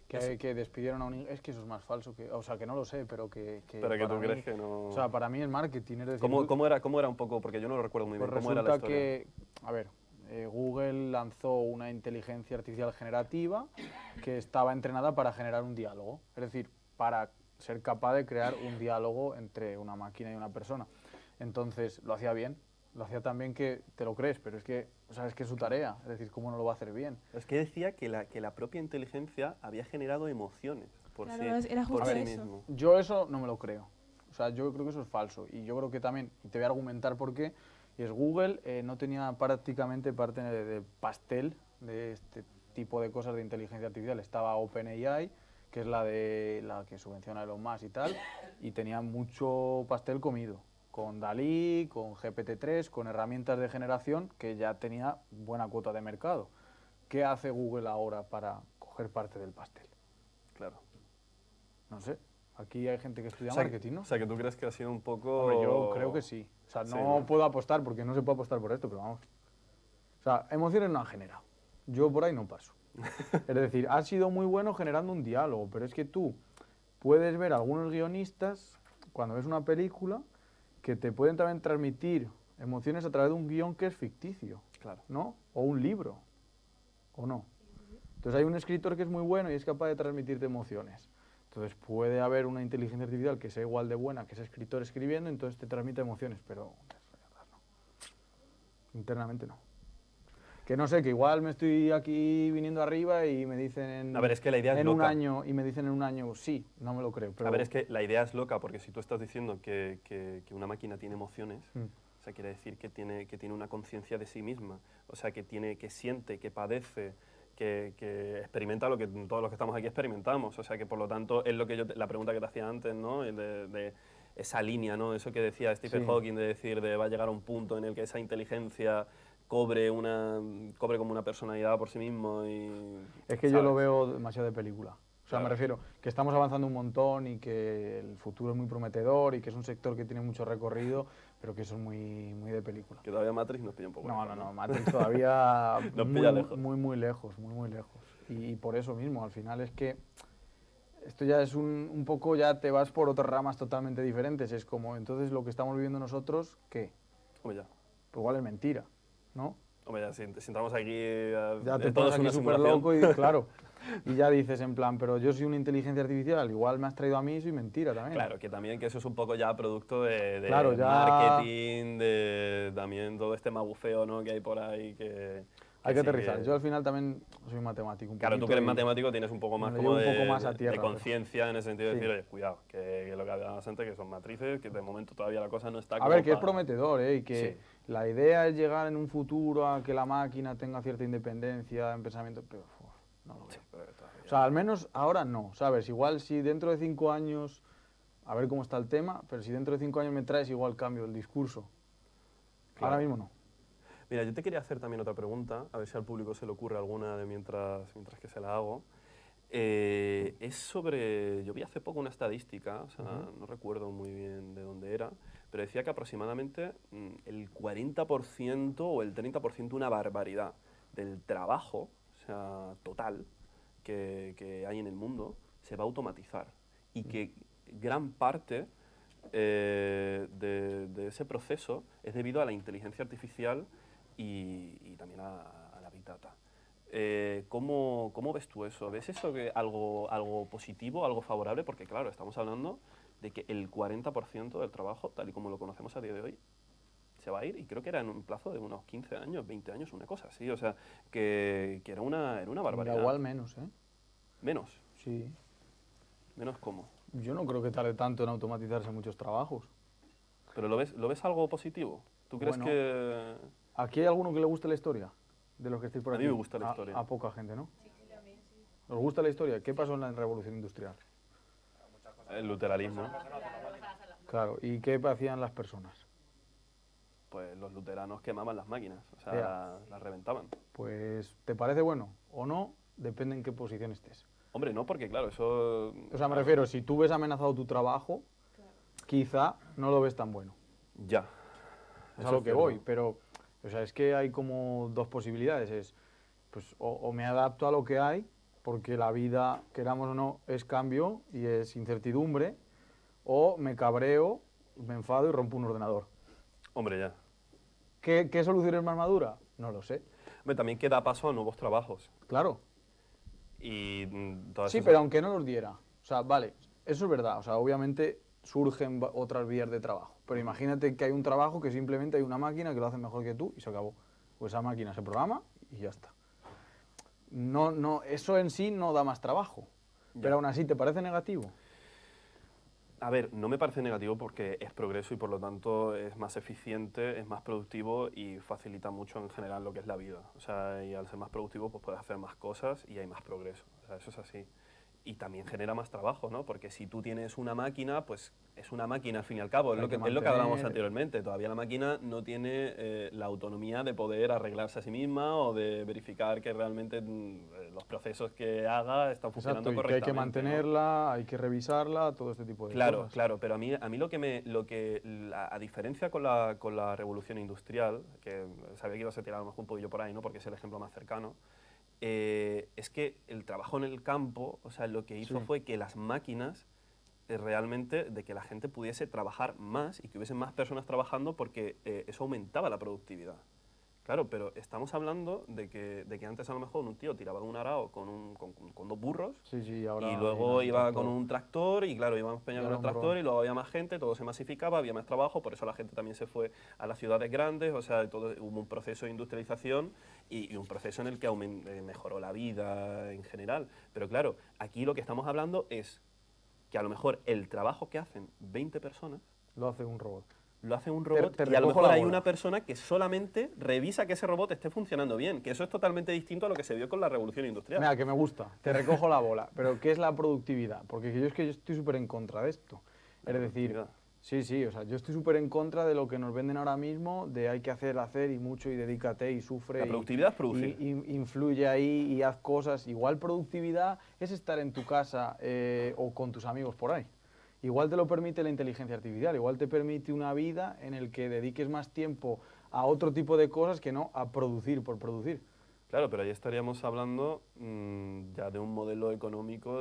Que despidieron a un... Es que eso es más falso, o sea, que no lo sé, pero que Pero que para tú mí- crees que no... O sea, para mí el marketing, es decir... ¿Cómo era un poco? Porque yo no lo recuerdo muy Pues bien. ¿Cómo era la resulta historia? que, a ver, Google lanzó una inteligencia artificial generativa que estaba entrenada para generar un diálogo, es decir, para ser capaz de crear un diálogo entre una máquina y una persona. Entonces, lo hacía bien, lo hacía tan bien que te lo crees, pero es que sabes que es su tarea, es decir, ¿cómo no lo va a hacer bien? Es que decía que la propia inteligencia había generado emociones por Claro, sí, era por justo sí eso. mismo. Yo eso no me lo creo. O sea, yo creo que eso es falso. Y yo creo que también, y te voy a argumentar por qué, y es Google no tenía prácticamente parte de pastel de este tipo de cosas de inteligencia artificial. Estaba OpenAI, que es la que subvenciona Elon Musk y tal, y tenía mucho pastel comido. Con Dalí, con GPT-3, con herramientas de generación que ya tenía buena cuota de mercado. ¿Qué hace Google ahora para coger parte del pastel? Claro. No sé. Aquí hay gente que estudia O sea, marketing, ¿no? o sea, que tú crees que ha sido un poco... Hombre, yo creo que sí. O sea, Sí, no ¿no? puedo apostar porque no se puede apostar por esto, pero vamos. O sea, emociones no han generado. Yo por ahí no paso. Es decir, ha sido muy bueno generando un diálogo, pero es que tú puedes ver a algunos guionistas, cuando ves una película, que te pueden también transmitir emociones a través de un guión que es ficticio, Claro. ¿no? O un libro, ¿o no? Entonces hay un escritor que es muy bueno y es capaz de transmitirte emociones. Entonces puede haber una inteligencia artificial que sea igual de buena que ese escritor escribiendo, entonces te transmite emociones, pero no. Internamente no. Que no sé, que igual me estoy aquí viniendo arriba y me dicen A ver, es que la idea es en un loca. año, y me dicen en un año, sí, no me lo creo. Pero A ver, es que la idea es loca, porque si tú estás diciendo que una máquina tiene emociones, Mm. o sea, quiere decir que tiene una conciencia de sí misma, o sea, que siente, que padece, que experimenta lo que todos los que estamos aquí experimentamos, o sea, que por lo tanto es lo que la pregunta que te hacía antes, ¿no? De esa línea, ¿no? Eso que decía Stephen Sí. Hawking, de decir, de va a llegar a un punto en el que esa inteligencia cobre como una personalidad por sí mismo y... es que yo lo ¿sabes? veo demasiado de película. O sea, Claro. me refiero que estamos avanzando un montón y que el futuro es muy prometedor y que es un sector que tiene mucho recorrido, pero que eso es muy, muy de película. Que todavía Matrix nos pilla un poco No, lejos, no, Matrix todavía Nos muy, pilla lejos. muy lejos, muy lejos. Y por eso mismo, al final es que esto ya es un poco, ya te vas por otras ramas totalmente diferentes. Es como, entonces lo que estamos viviendo nosotros, ¿qué? Hombre, ya. Pues igual es mentira, ¿no? Hombre, ya, si entramos aquí, Ya te todo pones es aquí una súper simulación. loco y claro, y ya dices en plan, pero yo soy una inteligencia artificial, igual me has traído a mí, soy mentira también. Claro, que también que eso es un poco ya producto de Claro, ya- marketing, de también todo este magufeo, ¿no? Que hay por ahí que Hay que sí aterrizar. Yo al final también soy matemático un Claro, tú poquito que eres y matemático tienes un poco más me como llevo un poco más a tierra, de pero- conciencia en el sentido de Sí. decir, oye, cuidado, que lo que hablábamos antes, que son matrices, que de momento todavía la cosa no está A como ver, que es para- prometedor, ¿eh? Y que Sí. la idea es llegar en un futuro a que la máquina tenga cierta independencia en pensamiento, pero no lo veo. Pero todavía- O sea, al menos ahora no, ¿sabes? Igual si dentro de 5 años, a ver cómo está el tema, pero si dentro de 5 años me traes, igual cambio el discurso. Claro. Ahora mismo no. Mira, yo te quería hacer también otra pregunta, a ver si al público se le ocurre alguna de mientras que se la hago. Es sobre, yo vi hace poco una estadística, o sea, no recuerdo muy bien de dónde era, pero decía que aproximadamente el 40% o el 30%, una barbaridad, del trabajo, o sea, total, que hay en el mundo, se va a automatizar. Y que gran parte de ese proceso es debido a la inteligencia artificial y también a la Big Data. ¿Cómo ves tú eso? ¿Ves eso que algo positivo, algo favorable? Porque claro, estamos hablando de que el 40% del trabajo, tal y como lo conocemos a día de hoy, se va a ir, y creo que era en un plazo de unos 15 años, 20 años, una cosa así, o sea, que era una barbaridad. Igual menos, ¿eh? Menos, Sí. menos cómo. Yo no creo que tarde tanto en automatizarse muchos trabajos. ¿Pero lo ves algo positivo? ¿Tú crees Bueno, que...? ¿Aquí hay alguno que le guste la historia? De los que estáis por A aquí. mí me gusta la historia. A poca gente, ¿no? ¿Os gusta la historia? ¿Qué pasó en la Revolución Industrial? El luteranismo. Claro, ¿y qué hacían las personas? Pues los luteranos quemaban las máquinas, o sea, Ya. las reventaban. Pues, ¿te parece bueno o no? Depende en qué posición estés. Hombre, no, porque claro, eso... O sea, me refiero, si tú ves amenazado tu trabajo, quizá no lo ves tan bueno. Ya. Es Eso a lo es que cierto. voy, pero, o sea, es que hay como dos posibilidades. Es, pues, o me adapto a lo que hay, porque la vida, queramos o no, es cambio y es incertidumbre, o me cabreo, me enfado y rompo un ordenador. Hombre, ya. ¿Qué solución es más madura? No lo sé. Hombre, también queda paso a nuevos trabajos. Claro. Y todas Sí, esas- pero aunque no los diera. O sea, vale, eso es verdad. O sea, obviamente surgen otras vías de trabajo. Pero imagínate que hay un trabajo que simplemente hay una máquina que lo hace mejor que tú y se acabó. Pues esa máquina se programa y ya está. No, eso en sí no da más trabajo. Pero aún así, ¿te parece negativo? A ver, no me parece negativo porque es progreso y por lo tanto es más eficiente, es más productivo y facilita mucho en general lo que es la vida. O sea, y al ser más productivo pues puedes hacer más cosas y hay más progreso. O sea, eso es así. Y también genera más trabajo, ¿no? Porque si tú tienes una máquina, pues es una máquina al fin y al cabo. Es Hay lo que, que es lo que hablábamos mantener. anteriormente. Todavía la máquina no tiene la autonomía de poder arreglarse a sí misma o de verificar que realmente los procesos que haga están funcionando Exacto, y que correctamente. hay que ¿no? mantenerla, hay que revisarla, todo este tipo de Claro, cosas. claro, pero a mí a diferencia con la revolución industrial, que sabía que ibas a tirar a lo mejor un poquillo por ahí, ¿no? Porque es el ejemplo más cercano, es que el trabajo en el campo, o sea, lo que hizo Sí. fue que las máquinas realmente, de que la gente pudiese trabajar más y que hubiesen más personas trabajando porque eso aumentaba la productividad. Claro, pero estamos hablando de que antes a lo mejor un tío tiraba un arao con dos burros Sí, sí, ahora y hay luego un iba tractor. con un tractor y claro, iba a empeñar Y con ahora el un tractor dron. y luego había más gente, todo se masificaba, había más trabajo, por eso la gente también se fue a las ciudades grandes, o sea, hubo un proceso de industrialización y un proceso en el que mejoró la vida en general. Pero claro, aquí lo que estamos hablando es que a lo mejor el trabajo que hacen 20 personas Lo hace un robot. lo hace un robot te y a lo recojo mejor la hay bola. una persona que solamente revisa que ese robot esté funcionando bien, que eso es totalmente distinto a lo que se vio con la revolución industrial. Mira, que me gusta, te recojo la bola. Pero ¿qué es la productividad? Porque yo estoy súper en contra de esto. La Es decir, productividad. sí, o sea, yo estoy súper en contra de lo que nos venden ahora mismo, de hay que hacer y mucho y dedícate y sufre. La productividad es producir. Y influye ahí y haz cosas. Igual productividad es estar en tu casa o con tus amigos por ahí. Igual te lo permite la inteligencia artificial, igual te permite una vida en el que dediques más tiempo a otro tipo de cosas que no a producir por producir. Claro, pero ahí estaríamos hablando ya de un modelo económico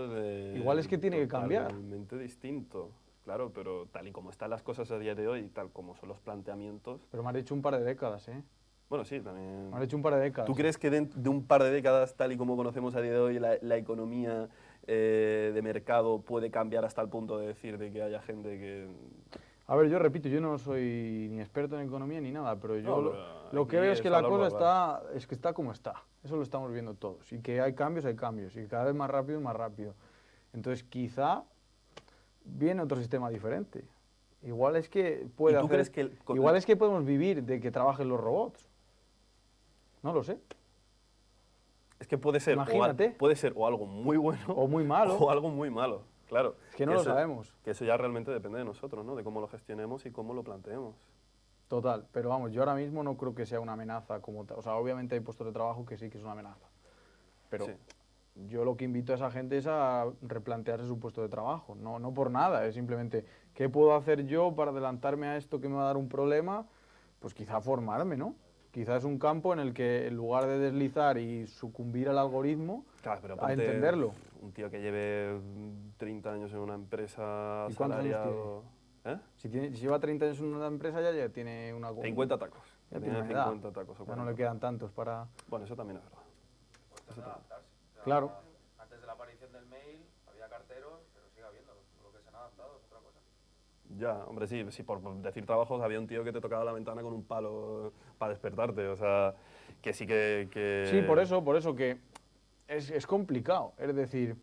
Igual es que tiene que cambiar. totalmente distinto. Claro, pero tal y como están las cosas a día de hoy, tal como son los planteamientos, Pero me has dicho un par de décadas, ¿eh? bueno, sí, también. Me has dicho un par de décadas. ¿Tú crees que de un par de décadas, tal y como conocemos a día de hoy, la economía de mercado puede cambiar hasta el punto de decir de que haya gente que... A ver, yo repito, yo no soy ni experto en economía ni nada, pero yo No, pero lo que aquí veo es que es la hablar cosa por está, es que está como está. Eso lo estamos viendo todos. Y que hay cambios, y que cada vez más rápido es más rápido. Entonces, quizá viene otro sistema diferente. Igual es que puede ¿Y tú hacer, crees que igual es que podemos vivir de que trabajen los robots. No lo sé. Es que puede ser, Imagínate. puede ser o algo muy bueno O muy malo. o algo muy malo, claro. Es que no lo eso, sabemos. Que eso ya realmente depende de nosotros, ¿no? De cómo lo gestionemos y cómo lo planteemos. Total, pero vamos, yo ahora mismo no creo que sea una amenaza como tal. O sea, obviamente hay puestos de trabajo que sí que es una amenaza. Pero Sí. yo lo que invito a esa gente es a replantearse su puesto de trabajo. No por nada, es simplemente, ¿qué puedo hacer yo para adelantarme a esto que me va a dar un problema? Pues quizá formarme, ¿no? Quizá es un campo en el que en lugar de deslizar y sucumbir al algoritmo, Claro, pero a ponte entenderlo. un tío que lleve 30 años en una empresa ¿Y cuántos años asalariado... ¿Eh? Si lleva 30 años en una empresa ya tiene una... 50 tacos. Ya Tiene tiene una edad. 50 tacos o Ya no 40. le quedan tantos para... Bueno, eso también es verdad. Cuestión de adaptarse. O sea, Claro. Antes de la aparición del mail había carteros, pero sigue habiendo. Lo que se han adaptado es otra cosa. Ya, hombre, sí, por decir trabajos había un tío que te tocaba la ventana con un palo para despertarte, o sea, que sí que... Sí, por eso que es complicado. Es decir,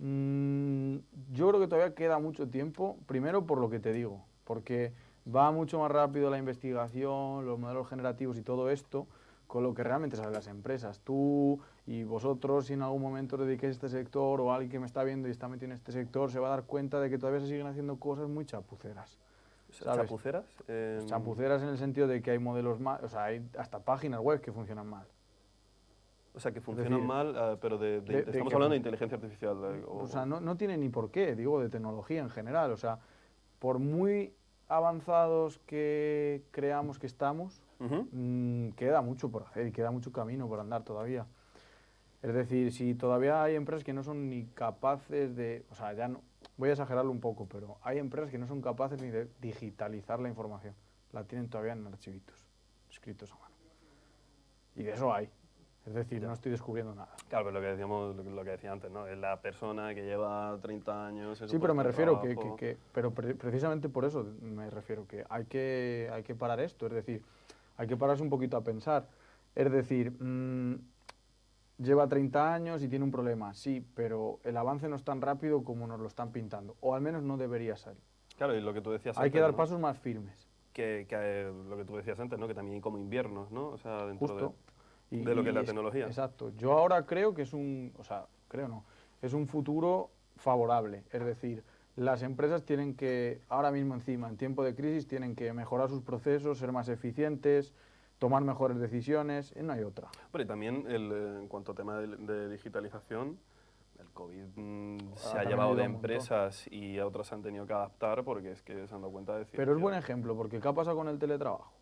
yo creo que todavía queda mucho tiempo, primero por lo que te digo, porque va mucho más rápido la investigación, los modelos generativos y todo esto, con lo que realmente saben las empresas. Tú y vosotros, si en algún momento os dediquéis a este sector o alguien que me está viendo y está metido en este sector, se va a dar cuenta de que todavía se siguen haciendo cosas muy chapuceras. ¿Sabes? ¿Chapuceras? Chapuceras en el sentido de que hay modelos mal, o sea, hay hasta páginas web que funcionan mal. O sea, que funcionan decir, mal, pero estamos que hablando de inteligencia artificial. O sea, no tiene ni por qué, digo, de tecnología en general. O sea, por muy avanzados que creamos que estamos, Ujú. queda mucho por hacer y queda mucho camino por andar todavía. Es decir, si todavía hay empresas que no son ni capaces de, o sea, ya no, voy a exagerarlo un poco, pero hay empresas que no son capaces ni de digitalizar la información. La tienen todavía en archivitos, escritos a mano. Y de eso hay. Es decir, no estoy descubriendo nada. Claro, pero lo que decíamos, lo que decía antes, ¿no? Es la persona que lleva 30 años en su Sí, pero me puesto de refiero trabajo. pero precisamente por eso me refiero que hay que parar esto, es decir, hay que pararse un poquito a pensar. Es decir, lleva 30 años y tiene un problema, sí, pero el avance no es tan rápido como nos lo están pintando, o al menos no debería ser. Claro, y lo que tú decías Hay antes, que dar ¿no? pasos más firmes. Lo que tú decías antes, ¿no? Que también hay como inviernos, ¿no? O sea, dentro Justo. de lo que es la tecnología. Exacto. Yo ahora creo que es creo no, es un futuro favorable. Es decir, las empresas tienen que, ahora mismo encima, en tiempo de crisis, tienen que mejorar sus procesos, ser más eficientes, tomar mejores decisiones, y no hay otra. Pero y también en cuanto a tema de digitalización, el COVID se ha también llevado de ayuda un montón. empresas y a otras han tenido que adaptar porque es que se han dado cuenta de decir, Pero es "Tío, buen ejemplo, porque ¿qué ha pasado con el teletrabajo?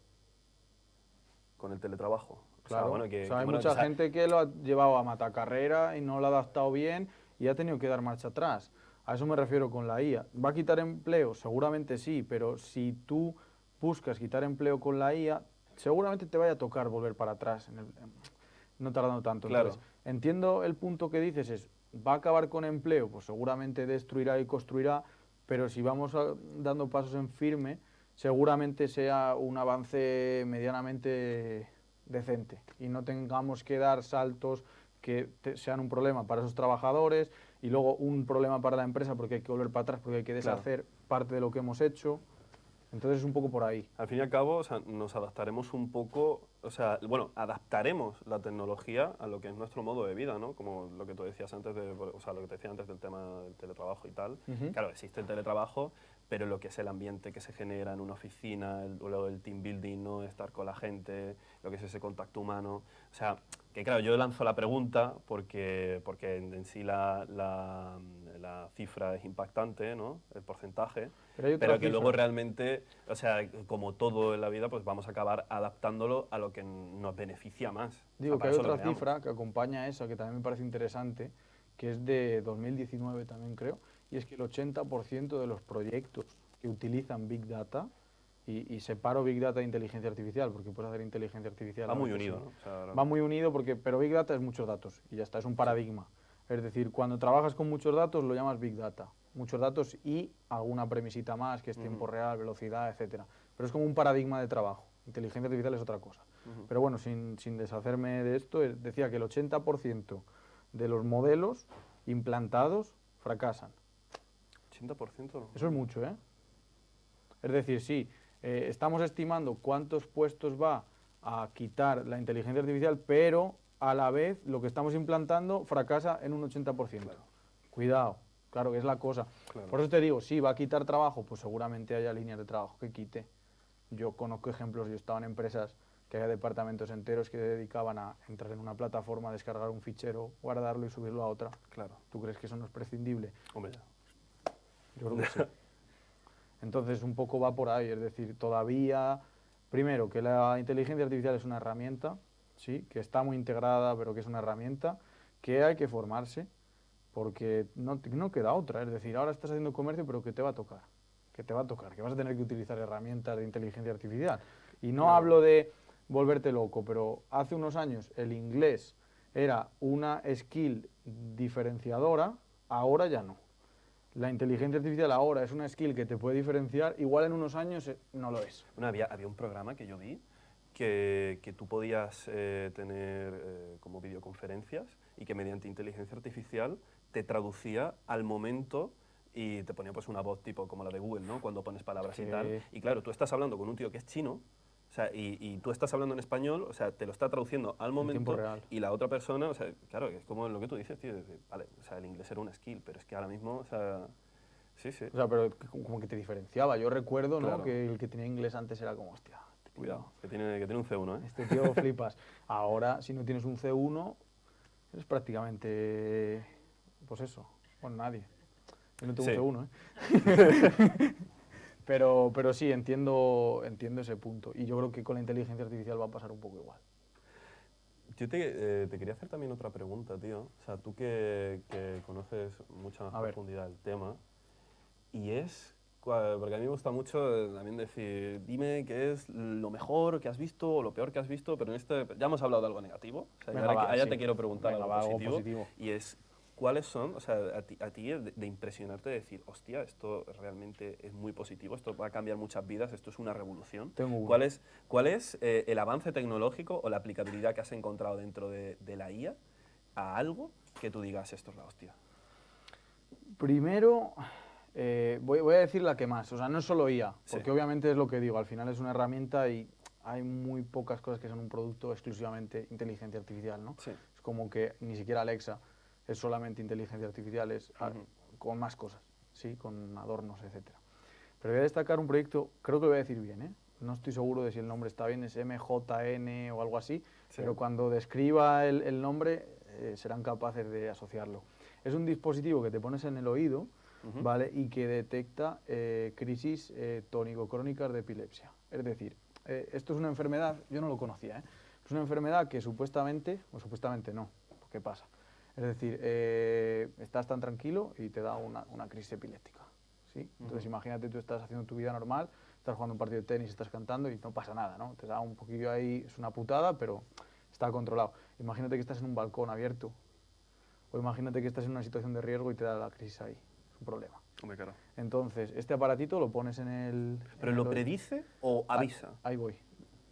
con el teletrabajo". O sea, Claro, bueno, o sea, hay bueno, mucha o sea, gente que lo ha llevado a matacarrera y no lo ha adaptado bien y ha tenido que dar marcha atrás. A eso me refiero con la IA. ¿Va a quitar empleo? Seguramente sí, pero si tú buscas quitar empleo con la IA, seguramente te vaya a tocar volver para atrás, no tardando tanto. Claro. Entonces, entiendo el punto que dices, ¿va a acabar con empleo? Pues seguramente destruirá y construirá, pero si vamos dando pasos en firme, seguramente sea un avance medianamente decente y no tengamos que dar saltos que sean un problema para esos trabajadores y luego un problema para la empresa porque hay que volver para atrás, porque hay que Claro. deshacer parte de lo que hemos hecho. Entonces es un poco por ahí. al fin y al cabo, o sea, nos adaptaremos un poco, o sea, bueno, adaptaremos la tecnología a lo que es nuestro modo de vida, ¿no? Como lo que tú decías antes, o sea, lo que te decía antes del tema del teletrabajo y tal. Ujú. Claro, existe el teletrabajo, pero lo que es el ambiente que se genera en una oficina, luego el team building, ¿no? Estar con la gente, lo que es ese contacto humano. O sea, que claro, yo lanzo la pregunta porque en sí la cifra es impactante, ¿no? El porcentaje. Pero hay otra Pero que luego cifra. realmente, o sea, como todo en la vida, pues vamos a acabar adaptándolo a lo que nos beneficia más. Digo O sea, que para hay eso lo otra creamos. cifra que acompaña a esa, que también me parece interesante, que es de 2019 también creo, y es que el 80% de los proyectos que utilizan Big Data, y separo Big Data de inteligencia artificial, porque puedes hacer inteligencia artificial. Va ahora muy imposible. unido, ¿no? O sea, Va muy unido, pero Big Data es muchos datos, y ya está, es un paradigma. Es decir, cuando trabajas con muchos datos lo llamas Big Data. Muchos datos y alguna premisita más, que es tiempo real, velocidad, etcétera. Pero es como un paradigma de trabajo. Inteligencia artificial es otra cosa. Pero bueno, sin deshacerme de esto, decía que el 80% de los modelos implantados fracasan. 80%. ¿no? Eso es mucho, ¿eh? Es decir, sí, estamos estimando cuántos puestos va a quitar la inteligencia artificial, pero a la vez lo que estamos implantando fracasa en un 80%. Claro. Cuidado, claro que es la cosa. Claro. Por eso te digo, sí, va a quitar trabajo, pues seguramente haya líneas de trabajo que quite. Yo conozco ejemplos, yo he estado en empresas que había departamentos enteros que se dedicaban a entrar en una plataforma, descargar un fichero, guardarlo y subirlo a otra. Claro. ¿Tú crees que eso no es prescindible? Hombre, ya. Yo creo que sí. Entonces un poco va por ahí, es decir, todavía, primero, que la inteligencia artificial es una herramienta, sí, que está muy integrada, pero que es una herramienta, que hay que formarse, porque no queda otra, es decir, ahora estás haciendo comercio, pero que te va a tocar, que te va a tocar, que vas a tener que utilizar herramientas de inteligencia artificial. Y no Claro. hablo de volverte loco, pero hace unos años el inglés era una skill diferenciadora, ahora ya no. La inteligencia artificial ahora es una skill que te puede diferenciar, igual en unos años no lo es. Bueno, había un programa que yo vi que tú podías tener como videoconferencias y que mediante inteligencia artificial te traducía al momento y te ponía pues una voz tipo como la de Google, ¿no? Cuando pones palabras y Sí. tal. Y claro, tú estás hablando con un tío que es chino, o sea, y tú estás hablando en español, o sea, te lo está traduciendo al momento. tiempo real. Y la otra persona, o sea, claro, es como lo que tú dices, tío, vale, o sea, el inglés era una skill, pero es que ahora mismo, o sea, sí, sí. O sea, pero como que te diferenciaba. Yo recuerdo, ¿no? Claro. Que el que tenía inglés antes era como, hostia, este tío- Cuidado, que tiene un C1, ¿eh? Este tío flipas. Ahora, si no tienes un C1, eres prácticamente, pues eso, bueno, nadie. Yo no tengo Sí. un C1, ¿eh? pero sí, entiendo ese punto. Y yo creo que con la inteligencia artificial va a pasar un poco igual. Yo te quería hacer también otra pregunta, tío. O sea, tú que conoces mucha más A ver. profundidad del tema, y es, porque a mí me gusta mucho también decir, dime qué es lo mejor que has visto o lo peor que has visto, pero en este, ya hemos hablado de algo negativo, o sea, Venga, va, allá sí. te quiero preguntar Venga, algo, va, algo positivo, positivo. y es, ¿cuáles son, o sea, a ti de impresionarte, de decir, hostia, esto realmente es muy positivo, esto va a cambiar muchas vidas, esto es una revolución? Tengo uno. ¿Cuál es el avance tecnológico o la aplicabilidad que has encontrado dentro de la IA a algo que tú digas, esto es la hostia? Primero, voy a decir la que más, o sea, no es solo IA, Sí. porque obviamente es lo que digo, al final es una herramienta y hay muy pocas cosas que son un producto exclusivamente inteligencia artificial, ¿no? Sí. Es como que ni siquiera Alexa es solamente inteligencia artificial, es con más cosas, ¿sí? Con adornos, etcétera. Pero voy a destacar un proyecto, creo que lo voy a decir bien, ¿eh? No estoy seguro de si el nombre está bien, es MJN o algo así, Sí. pero cuando describa el nombre serán capaces de asociarlo. Es un dispositivo que te pones en el oído, ¿vale? Y que detecta crisis tónico-crónicas de epilepsia. Es decir, esto es una enfermedad, yo no lo conocía, ¿eh? Es una enfermedad que supuestamente, o supuestamente no, ¿qué pasa? Es decir, estás tan tranquilo y te da una crisis epiléptica, ¿sí? Entonces imagínate, tú estás haciendo tu vida normal, estás jugando un partido de tenis, estás cantando y no pasa nada, ¿no? Te da un poquillo ahí, es una putada, pero está controlado. Imagínate que estás en un balcón abierto, o imagínate que estás en una situación de riesgo y te da la crisis ahí, es un problema. Hombre, claro. Entonces, este aparatito lo pones en el... ¿Pero en lo el oído. predice o avisa? Ahí voy.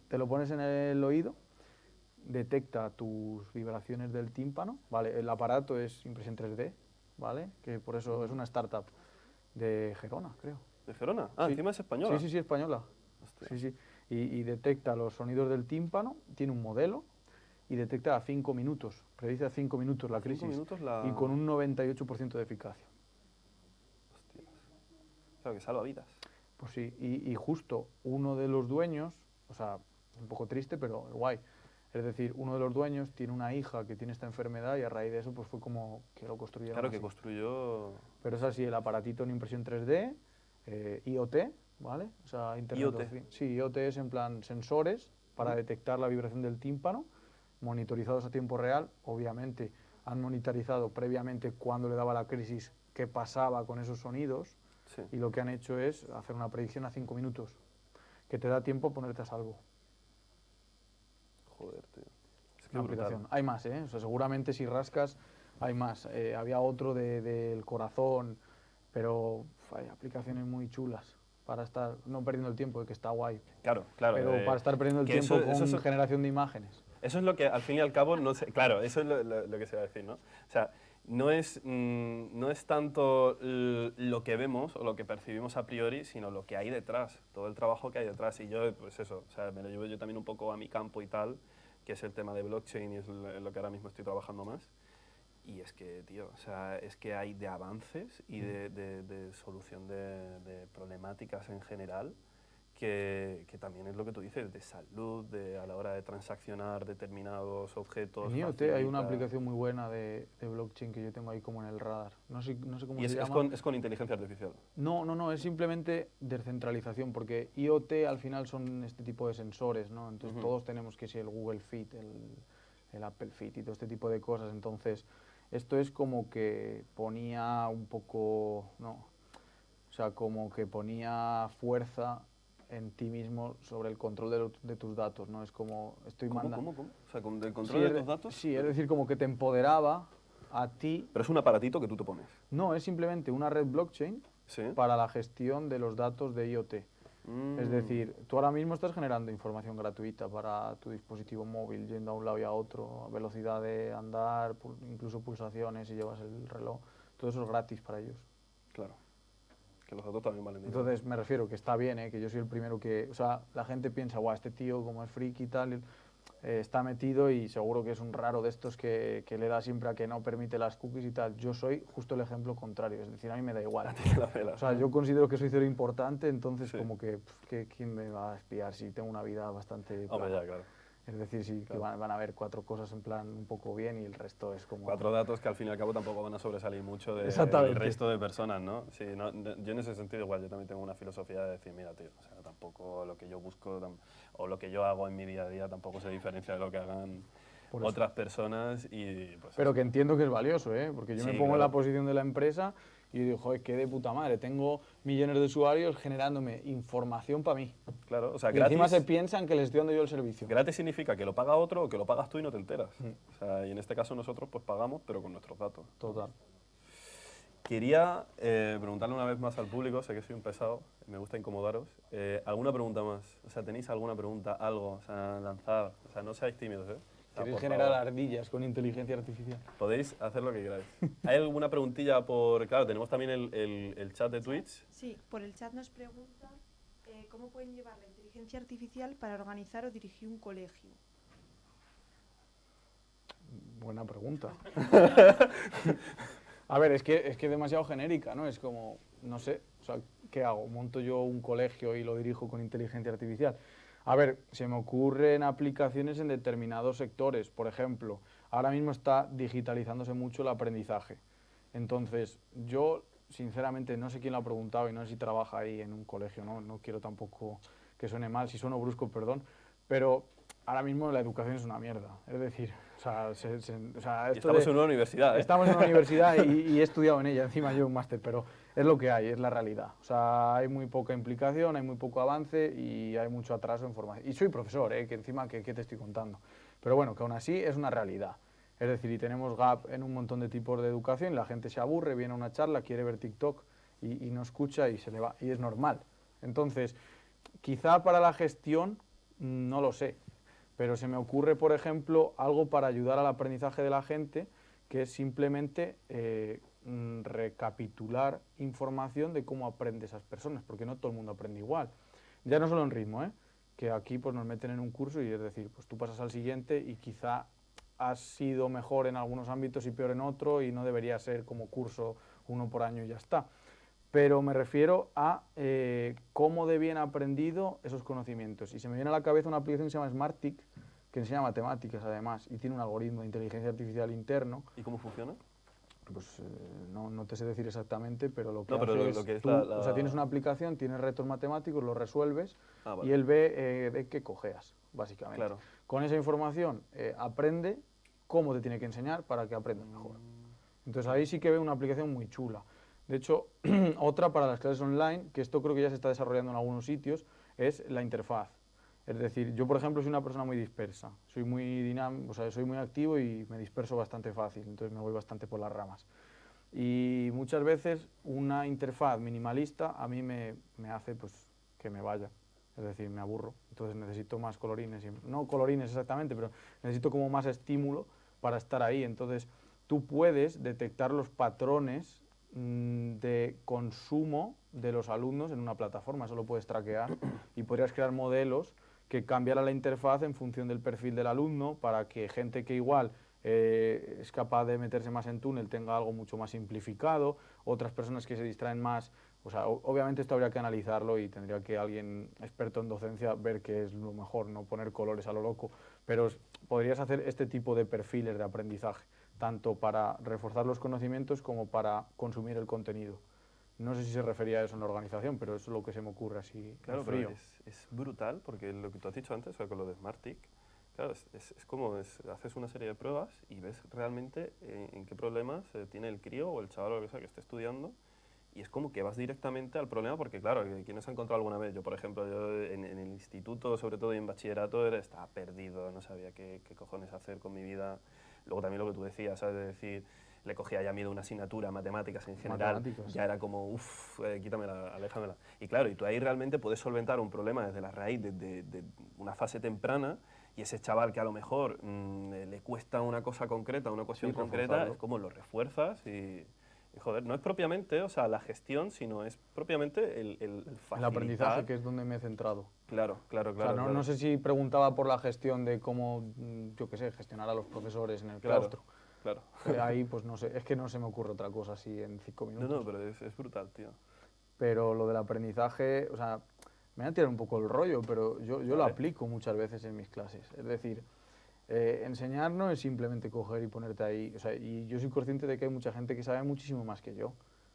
Te lo pones en el oído, detecta tus vibraciones del tímpano, ¿vale? El aparato es impresión 3D, ¿vale? Que por eso es una startup de Gerona, creo. ¿De Gerona? Ah, Sí. encima es española. Sí, española. Hostia. Sí, sí. Y detecta los sonidos del tímpano, tiene un modelo y detecta a 5 minutos, predice a 5 minutos la 5 crisis minutos la... y con un 98% de eficacia. Hostias. Claro, que salva vidas. Pues sí, y justo uno de los dueños, o sea, un poco triste, pero guay. Es decir, uno de los dueños tiene una hija que tiene esta enfermedad y a raíz de eso pues fue como que lo construyeron Claro, que así. construyó... Pero es así, el aparatito en impresión 3D, IoT, ¿vale? O sea, Internet IoT. of Things. Sí, IoT es en plan sensores para detectar la vibración del tímpano, monitorizados a tiempo real. Obviamente han monitorizado previamente cuando le daba la crisis qué pasaba con esos sonidos Sí. y lo que han hecho es hacer una predicción a 5 minutos, que te da tiempo a ponerte a salvo. Joder, tío. Es que Una brutal. aplicación. Hay más, ¿eh? O sea, seguramente si rascas hay más. Había otro del corazón, pero hay aplicaciones muy chulas para estar no perdiendo el tiempo, que está guay. Claro, claro. Pero para estar perdiendo el que tiempo eso con es- generación de imágenes. Eso es lo que al fin y al cabo no sé, claro, eso es lo que se va a decir, ¿no? O sea, no es tanto lo que vemos o lo que percibimos a priori, sino lo que hay detrás, todo el trabajo que hay detrás. Y yo, pues eso, o sea, me lo llevo yo también un poco a mi campo y tal, que es el tema de blockchain y es lo que ahora mismo estoy trabajando más. Y es que, tío, o sea, es que hay de avances y de solución de problemáticas en general que también es lo que tú dices, de salud, a la hora de transaccionar determinados objetos. En IoT hay una facilita. aplicación muy buena de blockchain que yo tengo ahí como en el radar. No sé cómo Y se es llama. con inteligencia artificial. No, es simplemente descentralización, porque IoT al final son este tipo de sensores, ¿no? Entonces todos tenemos que ser el Google Fit, el Apple Fit y todo este tipo de cosas. Entonces, esto es como que ponía un poco, no, o sea, como que ponía fuerza en ti mismo sobre el control de tus datos, ¿no? Es como estoy mandando... ¿Cómo? O sea, con el control de tus datos. Sí, es decir, como que te empoderaba a ti. Pero es un aparatito que tú te pones. No, es simplemente una red blockchain Sí. para la gestión de los datos de IoT. Es decir, tú ahora mismo estás generando información gratuita para tu dispositivo móvil, yendo a un lado y a otro, velocidad de andar, incluso pulsaciones, si llevas el reloj, todo eso es gratis para ellos. Claro. Que los datos también valen dinero. Entonces me refiero que está bien, que yo soy el primero que... O sea, la gente piensa, guau, este tío como es friki y tal, está metido y seguro que es un raro de estos que le da siempre a que no permite las cookies y tal. Yo soy justo el ejemplo contrario, es decir, a mí me da igual. La pela. O sea, yo considero que soy cero importante, entonces Sí. como que ¿quién me va a espiar si tengo una vida bastante... Hombre, plana? ya, claro. Es decir, sí, que Claro. van a haber 4 cosas en plan un poco bien y el resto es como... 4 datos que al fin y al cabo tampoco van a sobresalir mucho del Exactamente. resto de personas, ¿no? Sí, yo en ese sentido igual, yo también tengo una filosofía de decir, mira, tío, o sea, tampoco lo que yo busco o lo que yo hago en mi día a día tampoco se diferencia de lo que hagan Por eso. otras personas y pues... Pero eso. que entiendo que es valioso, ¿eh? Porque yo me Sí, pongo en la claro. posición de la empresa y digo, joder, qué de puta madre, tengo millones de usuarios generándome información para mí. Claro, o sea, Y encima gratis, se piensan que les estoy dando yo el servicio. gratis significa que lo paga otro o que lo pagas tú y no te enteras. O sea, y en este caso nosotros pues pagamos, pero con nuestros datos. Total. Quería preguntarle una vez más al público, sé que soy un pesado, me gusta incomodaros. ¿Alguna pregunta más? O sea, ¿tenéis alguna pregunta, algo? O sea, lanzad. O sea, no seáis tímidos, ¿eh? ¿Queréis por generar favor. ardillas con inteligencia artificial? Podéis hacer lo que queráis. ¿Hay alguna preguntilla por...? Claro, tenemos también el chat de Twitch. Sí, por el chat nos preguntan cómo pueden llevar la inteligencia artificial para organizar o dirigir un colegio. Buena pregunta. A ver, es que es demasiado genérica, ¿no? Es como, no sé, o sea, ¿qué hago? ¿Monto yo un colegio y lo dirijo con inteligencia artificial? A ver, se me ocurren aplicaciones en determinados sectores. Por ejemplo, ahora mismo está digitalizándose mucho el aprendizaje. Entonces, yo, sinceramente, no sé quién lo ha preguntado y no sé si trabaja ahí en un colegio, ¿no? No quiero tampoco que suene mal, si sueno brusco, perdón, pero ahora mismo la educación es una mierda. Es decir, o sea, Y estamos en una universidad, ¿eh? Estamos en una universidad y he estudiado en ella, encima yo un máster, pero es lo que hay, es la realidad. O sea, hay muy poca implicación, hay muy poco avance y hay mucho atraso en formación. Y soy profesor, que encima, ¿qué te estoy contando? Pero bueno, que aún así es una realidad. Es decir, y tenemos gap en un montón de tipos de educación, la gente se aburre, viene a una charla, quiere ver TikTok y no escucha y se le va, y es normal. Entonces, quizá para la gestión, no lo sé, pero se me ocurre, por ejemplo, algo para ayudar al aprendizaje de la gente, que es simplemente recapitular información de cómo aprende esas personas, porque no todo el mundo aprende igual. Ya no solo en ritmo, que aquí pues, nos meten en un curso y es decir, pues tú pasas al siguiente y quizá has sido mejor en algunos ámbitos y peor en otro y no debería ser como curso uno por año y ya está. Pero me refiero a cómo de bien ha aprendido esos conocimientos. Y se me viene a la cabeza una aplicación que se llama Smartick, que enseña matemáticas además, y tiene un algoritmo de inteligencia artificial interno. ¿Y cómo funciona? Pues no te sé decir exactamente, pero lo que No, pero hace lo que es tú, la- o sea, tienes una aplicación, tienes retos matemáticos, los resuelves vale. y él ve de qué cojeas, básicamente. Claro. Con esa información aprende cómo te tiene que enseñar para que aprendas mejor. Entonces ahí sí que veo una aplicación muy chula. De hecho, otra para las clases online, que esto creo que ya se está desarrollando en algunos sitios, es la interfaz. Es decir, yo por ejemplo soy una persona muy dispersa, soy muy dinámico, o sea, soy muy activo y me disperso bastante fácil, entonces me voy bastante por las ramas. Y muchas veces una interfaz minimalista a mí me hace pues que me vaya, es decir, me aburro, entonces necesito más colorines, no colorines exactamente, pero necesito como más estímulo para estar ahí, entonces tú puedes detectar los patrones de consumo de los alumnos en una plataforma, eso lo puedes traquear y podrías crear modelos que cambiara la interfaz en función del perfil del alumno para que gente que igual es capaz de meterse más en túnel tenga algo mucho más simplificado, otras personas que se distraen más, o sea, obviamente esto habría que analizarlo y tendría que alguien experto en docencia ver qué es lo mejor, no poner colores a lo loco, pero podrías hacer este tipo de perfiles de aprendizaje, tanto para reforzar los conocimientos como para consumir el contenido. No sé si se refería a eso en la organización, pero eso es lo que se me ocurre así Claro, en pero frío. es brutal, porque lo que tú has dicho antes, o sea, con lo de Smartick, claro, es como haces una serie de pruebas y ves realmente en qué problemas tiene el crío o el chaval o lo que sea que esté estudiando, y es como que vas directamente al problema, porque claro, ¿quiénes ha encontrado alguna vez? Yo, por ejemplo, yo en el instituto, sobre todo y en bachillerato, estaba perdido, no sabía qué cojones hacer con mi vida. Luego también lo que tú decías, ¿sabes? De decir, le cogía ya miedo a una asignatura, matemáticas en general, Matemáticas. ya era como, uff, quítamela, aléjamela. Y claro, y tú ahí realmente puedes solventar un problema desde la raíz, de una fase temprana, y ese chaval que a lo mejor le cuesta una cosa concreta, una cuestión Sí, concreta, reforzarlo. es como lo refuerzas y joder, no es propiamente, o sea, la gestión, sino es propiamente el facilitar. El aprendizaje, que es donde me he centrado. Claro, claro, O claro. sea, no, claro. no sé si preguntaba por la gestión de cómo, yo qué sé, gestionar a los profesores en el Claro, claustro. claro. Ahí, pues no sé, es que no se me ocurre otra cosa así en 5 No, minutos. no, pero es brutal, tío. Pero lo del aprendizaje, o sea, me va a tirar un poco el rollo, pero yo lo Vale. aplico muchas veces en mis clases. Es decir, enseñar no es simplemente coger y ponerte ahí. O sea, y yo soy consciente de que hay mucha gente que sabe muchísimo más que yo,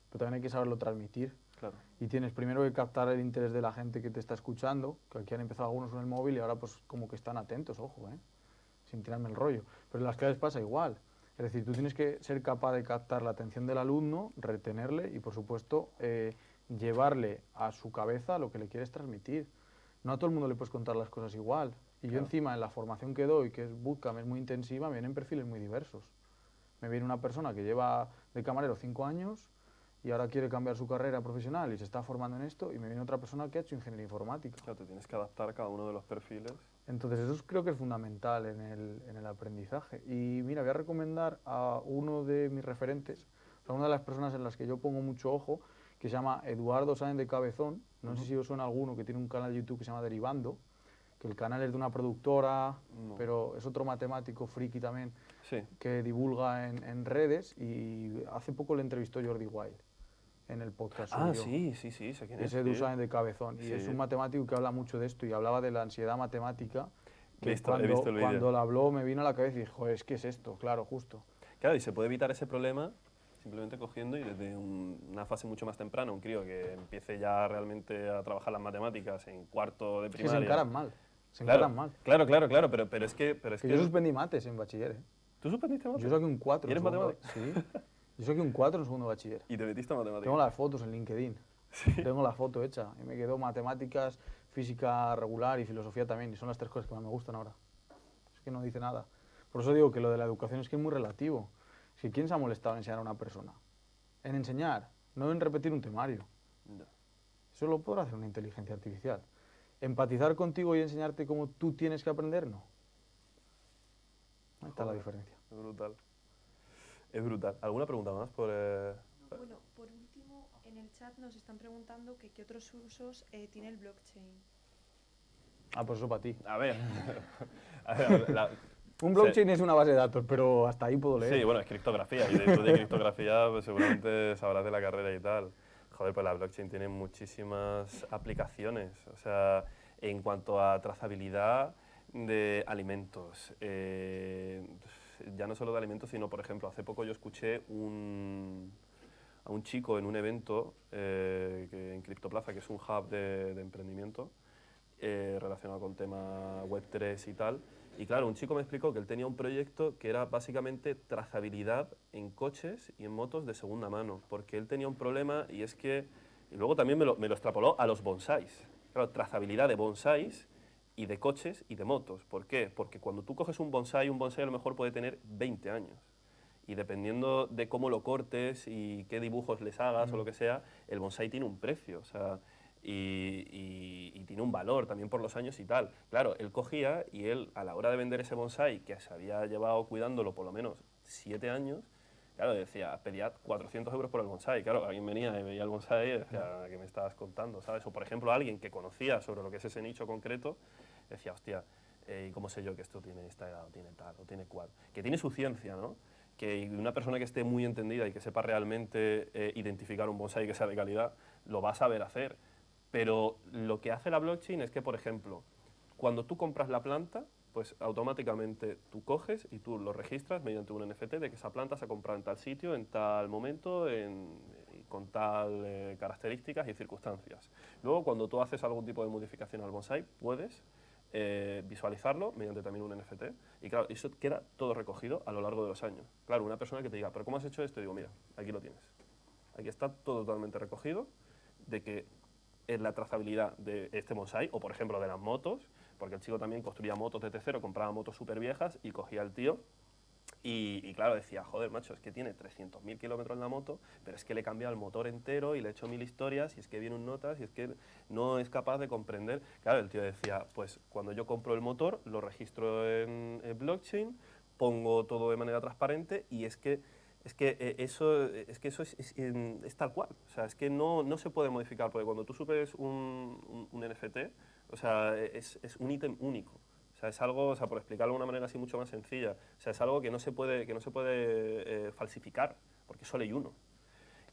pero también hay que saberlo transmitir. Claro. Y tienes primero que captar el interés de la gente que te está escuchando, que aquí han empezado algunos con el móvil y ahora pues como que están atentos, ojo, sin tirarme el rollo. Pero en las clases pasa igual. Es decir, tú tienes que ser capaz de captar la atención del alumno, retenerle y por supuesto llevarle a su cabeza lo que le quieres transmitir. No a todo el mundo le puedes contar las cosas igual. Y yo Claro. encima en la formación que doy, que es Bootcamp, es muy intensiva, me vienen perfiles muy diversos. Me viene una persona que lleva de camarero 5 años y ahora quiere cambiar su carrera profesional y se está formando en esto, y me viene otra persona que ha hecho ingeniería informática. Claro, te tienes que adaptar a cada uno de los perfiles. Entonces creo que es fundamental en el aprendizaje. Y mira, voy a recomendar a uno de mis referentes, o sea, una de las personas en las que yo pongo mucho ojo, que se llama Eduardo Sáenz de Cabezón. No sé si os suena alguno, que tiene un canal de YouTube que se llama Derivando, que el canal es de una productora, No. pero es otro matemático friki también, Sí. que divulga en redes, y hace poco le entrevistó Jordi Wild en el podcast Ah, suyo. sí, sí, sí, sé quién es. Es Edu sí. Sáenz de Cabezón, y Sí. es un matemático que habla mucho de esto, y hablaba de la ansiedad matemática, que He visto el vídeo. cuando lo habló me vino a la cabeza y dije, joder, es que es esto, claro, justo. Claro, y se puede evitar ese problema simplemente cogiendo y desde una fase mucho más temprana, un crío que empiece ya realmente a trabajar las matemáticas en cuarto de Es que primaria. se encaran mal, se Claro, encaran mal. claro, pero es que... Que yo suspendí mates en bachiller, ¿eh? ¿Tú suspendiste Yo matemáticas? saqué un 4 ¿Y eres matemático? Sí, yo saqué un 4 en segundo de bachiller. Y te metiste a matemáticas. Tengo las fotos en LinkedIn, tengo la foto hecha, y me quedó matemáticas, física regular y filosofía también, y son las 3 cosas que más me gustan ahora. Es que no dice nada. Por eso digo que lo de la educación es que es muy relativo. Es que ¿quién se ha molestado en enseñar a una persona? En enseñar, no en repetir un temario. Ya. Eso lo podrá hacer una inteligencia artificial. Empatizar contigo y enseñarte cómo tú tienes que aprender, no. Ahí está la Joder. diferencia. Es brutal. Es brutal. ¿Alguna pregunta más por...? Bueno, por último, en el chat nos están preguntando que qué otros usos tiene el blockchain. Ah, pues eso para ti. A ver. A ver, Un blockchain es una base de datos, pero hasta ahí puedo leer. Sí, bueno, es criptografía. Y después de criptografía, pues seguramente sabrás de la carrera y tal. Joder, pues la blockchain tiene muchísimas aplicaciones. O sea, en cuanto a trazabilidad de alimentos. Ya no solo de alimentos, sino, por ejemplo, hace poco yo escuché a un chico en un evento en Criptoplaza, que es un hub de emprendimiento relacionado con tema Web3 y tal. Y claro, un chico me explicó que él tenía un proyecto que era básicamente trazabilidad en coches y en motos de segunda mano, porque él tenía un problema y es que, y luego también me lo extrapoló a los bonsáis. Claro, trazabilidad de bonsáis y de coches y de motos. ¿Por qué? Porque cuando tú coges un bonsái a lo mejor puede tener 20 años. Y dependiendo de cómo lo cortes y qué dibujos les hagas o lo que sea, el bonsái tiene un precio. O sea, y tiene un valor también por los años y tal. Claro, él cogía y él, a la hora de vender ese bonsái, que se había llevado cuidándolo por lo menos 7 años, claro, decía, pedía 400 euros por el bonsái. Claro, alguien venía y veía el bonsái y decía, ¿qué me estabas contando? ¿Sabes? O, por ejemplo, alguien que conocía sobre lo que es ese nicho concreto, decía, hostia, ¿y cómo sé yo que esto tiene esta edad, o tiene tal, o tiene cual? Que tiene su ciencia, ¿no? Que una persona que esté muy entendida y que sepa realmente identificar un bonsái que sea de calidad, lo va a saber hacer. Pero lo que hace la blockchain es que, por ejemplo, cuando tú compras la planta, pues automáticamente tú coges y tú lo registras mediante un NFT de que esa planta se ha comprado en tal sitio, en tal momento, con tal características y circunstancias. Luego, cuando tú haces algún tipo de modificación al bonsái, puedes visualizarlo mediante también un NFT. Y claro, eso queda todo recogido a lo largo de los años. Claro, una persona que te diga, ¿pero cómo has hecho esto? Y digo, mira, aquí lo tienes. Aquí está todo totalmente recogido de que es la trazabilidad de este bonsái, o por ejemplo de las motos, porque el chico también construía motos desde cero, compraba motos súper viejas y cogía el tío y claro, decía, joder, macho, es que tiene 300.000 kilómetros en la moto, pero es que le he cambiado el motor entero y le he hecho 1000 historias y es que viene un notas y es que no es capaz de comprender. Claro, el tío decía, pues cuando yo compro el motor, lo registro en blockchain, pongo todo de manera transparente y es que eso es tal cual. O sea, es que no se puede modificar, porque cuando tú subes un NFT, o sea, es un ítem único. O sea, es algo, o sea, por explicarlo de una manera así mucho más sencilla, o sea, es algo que no se puede falsificar, porque solo hay uno.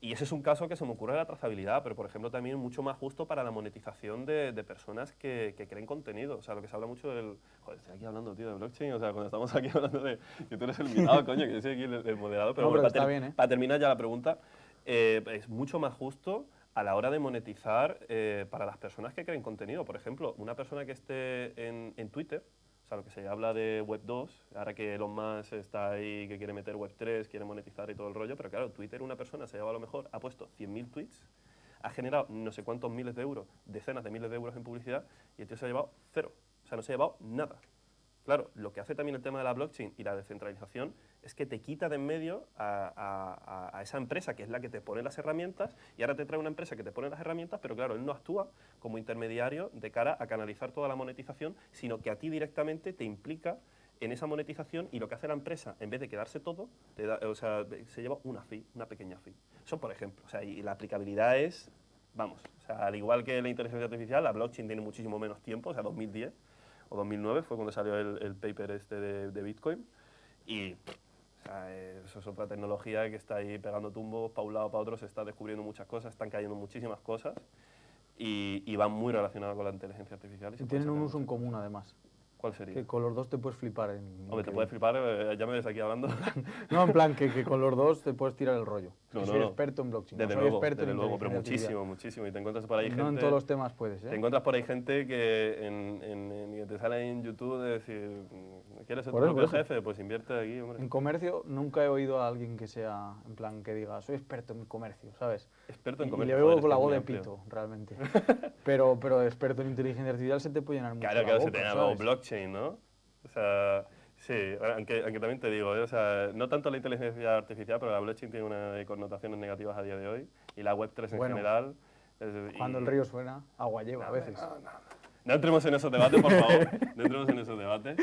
Y ese es un caso que se me ocurre de la trazabilidad, pero por ejemplo también mucho más justo para la monetización de personas que creen contenido. O sea, lo que se habla mucho del... Joder, estoy aquí hablando, tío, de blockchain, o sea, cuando estamos aquí hablando de... Que tú eres el invitado, coño, que yo soy aquí el moderador, pero, No, bueno, pero está bien, ¿eh? para terminar ya la pregunta, es mucho más justo a la hora de monetizar para las personas que creen contenido. Por ejemplo, una persona que esté en Twitter, o sea, lo que se habla de Web 2, ahora que Elon Musk está ahí, que quiere meter Web 3, quiere monetizar y todo el rollo, pero claro, Twitter una persona se lleva a lo mejor, ha puesto 100.000 tweets, ha generado no sé cuántos miles de euros, decenas de miles de euros en publicidad, y el tío se ha llevado cero, o sea, no se ha llevado nada. Claro, lo que hace también el tema de la blockchain y la descentralización es que te quita de en medio a esa empresa que es la que te pone las herramientas y ahora te trae una empresa que te pone las herramientas, pero claro, él no actúa como intermediario de cara a canalizar toda la monetización, sino que a ti directamente te implica en esa monetización y lo que hace la empresa, en vez de quedarse todo, o sea, se lleva una fee, una pequeña fee. Eso, por ejemplo, o sea, y la aplicabilidad es, vamos, o sea, al igual que la inteligencia artificial, la blockchain tiene muchísimo menos tiempo, o sea, 2010 o 2009 fue cuando salió el paper este de Bitcoin, y o sea, eso es otra tecnología que está ahí pegando tumbos, para un lado, para otro, se está descubriendo muchas cosas, están cayendo muchísimas cosas, y van muy relacionadas con la inteligencia artificial. Y tienen un uso en común, además. ¿Cuál sería? Que con los dos te puedes flipar. Hombre, te puedes flipar, ya me ves aquí hablando. No, en plan, que con los dos te puedes tirar el rollo. No, soy no. experto en blockchain. Desde soy luego, experto desde en luego, pero inteligencia muchísimo, muchísimo. Y te encuentras por ahí gente... No en todos los temas puedes, ¿eh? Te encuentras por ahí gente que te sale en YouTube de decir, ¿quieres ser tu Por eso, propio por eso. jefe? Pues invierte aquí, hombre. En comercio nunca he oído a alguien que sea, en plan, que diga, soy experto en comercio, ¿sabes? Experto en Y comercio. le joder, veo es con la que es voz muy de amplio. pito, realmente. pero experto en inteligencia artificial se te puede llenar mucho Claro, la claro, se boca, te llama ¿sabes? blockchain, ¿no? O sea, sí, aunque también te digo, o sea, no tanto la inteligencia artificial, pero la blockchain tiene unas connotaciones negativas a día de hoy, y la Web3 en Bueno, general... Cuando el río suena, agua lleva a veces. No entremos en esos debates, por favor. No entremos en esos debates.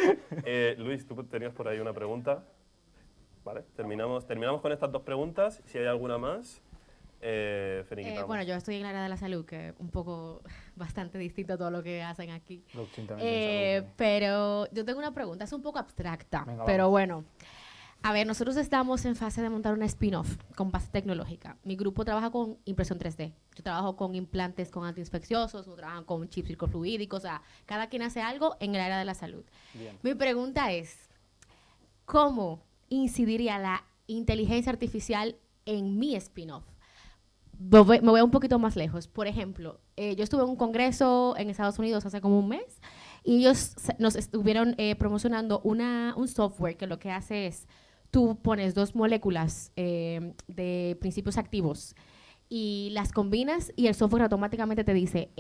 Luis, tú tenías por ahí una pregunta. Vale, terminamos con estas dos preguntas. Si hay alguna más, finiquitamos. Bueno, yo estoy en el área de la salud, que es un poco bastante distinto a todo lo que hacen aquí. Blockchain también tiene salud, Pero yo tengo una pregunta, es un poco abstracta, Venga, pero vamos. bueno. A ver, nosotros estamos en fase de montar una spin-off con base tecnológica. Mi grupo trabaja con impresión 3D. Yo trabajo con implantes con antiinfecciosos, otros trabajan con chips circunfluídicos, o sea, cada quien hace algo en el área de la salud. Bien. Mi pregunta es, ¿cómo incidiría la inteligencia artificial en mi spin-off? Me voy un poquito más lejos. Por ejemplo, yo estuve en un congreso en Estados Unidos hace como un mes y ellos nos estuvieron promocionando un software que lo que hace es, tú pones dos moléculas de principios activos y las combinas y el software automáticamente te dice,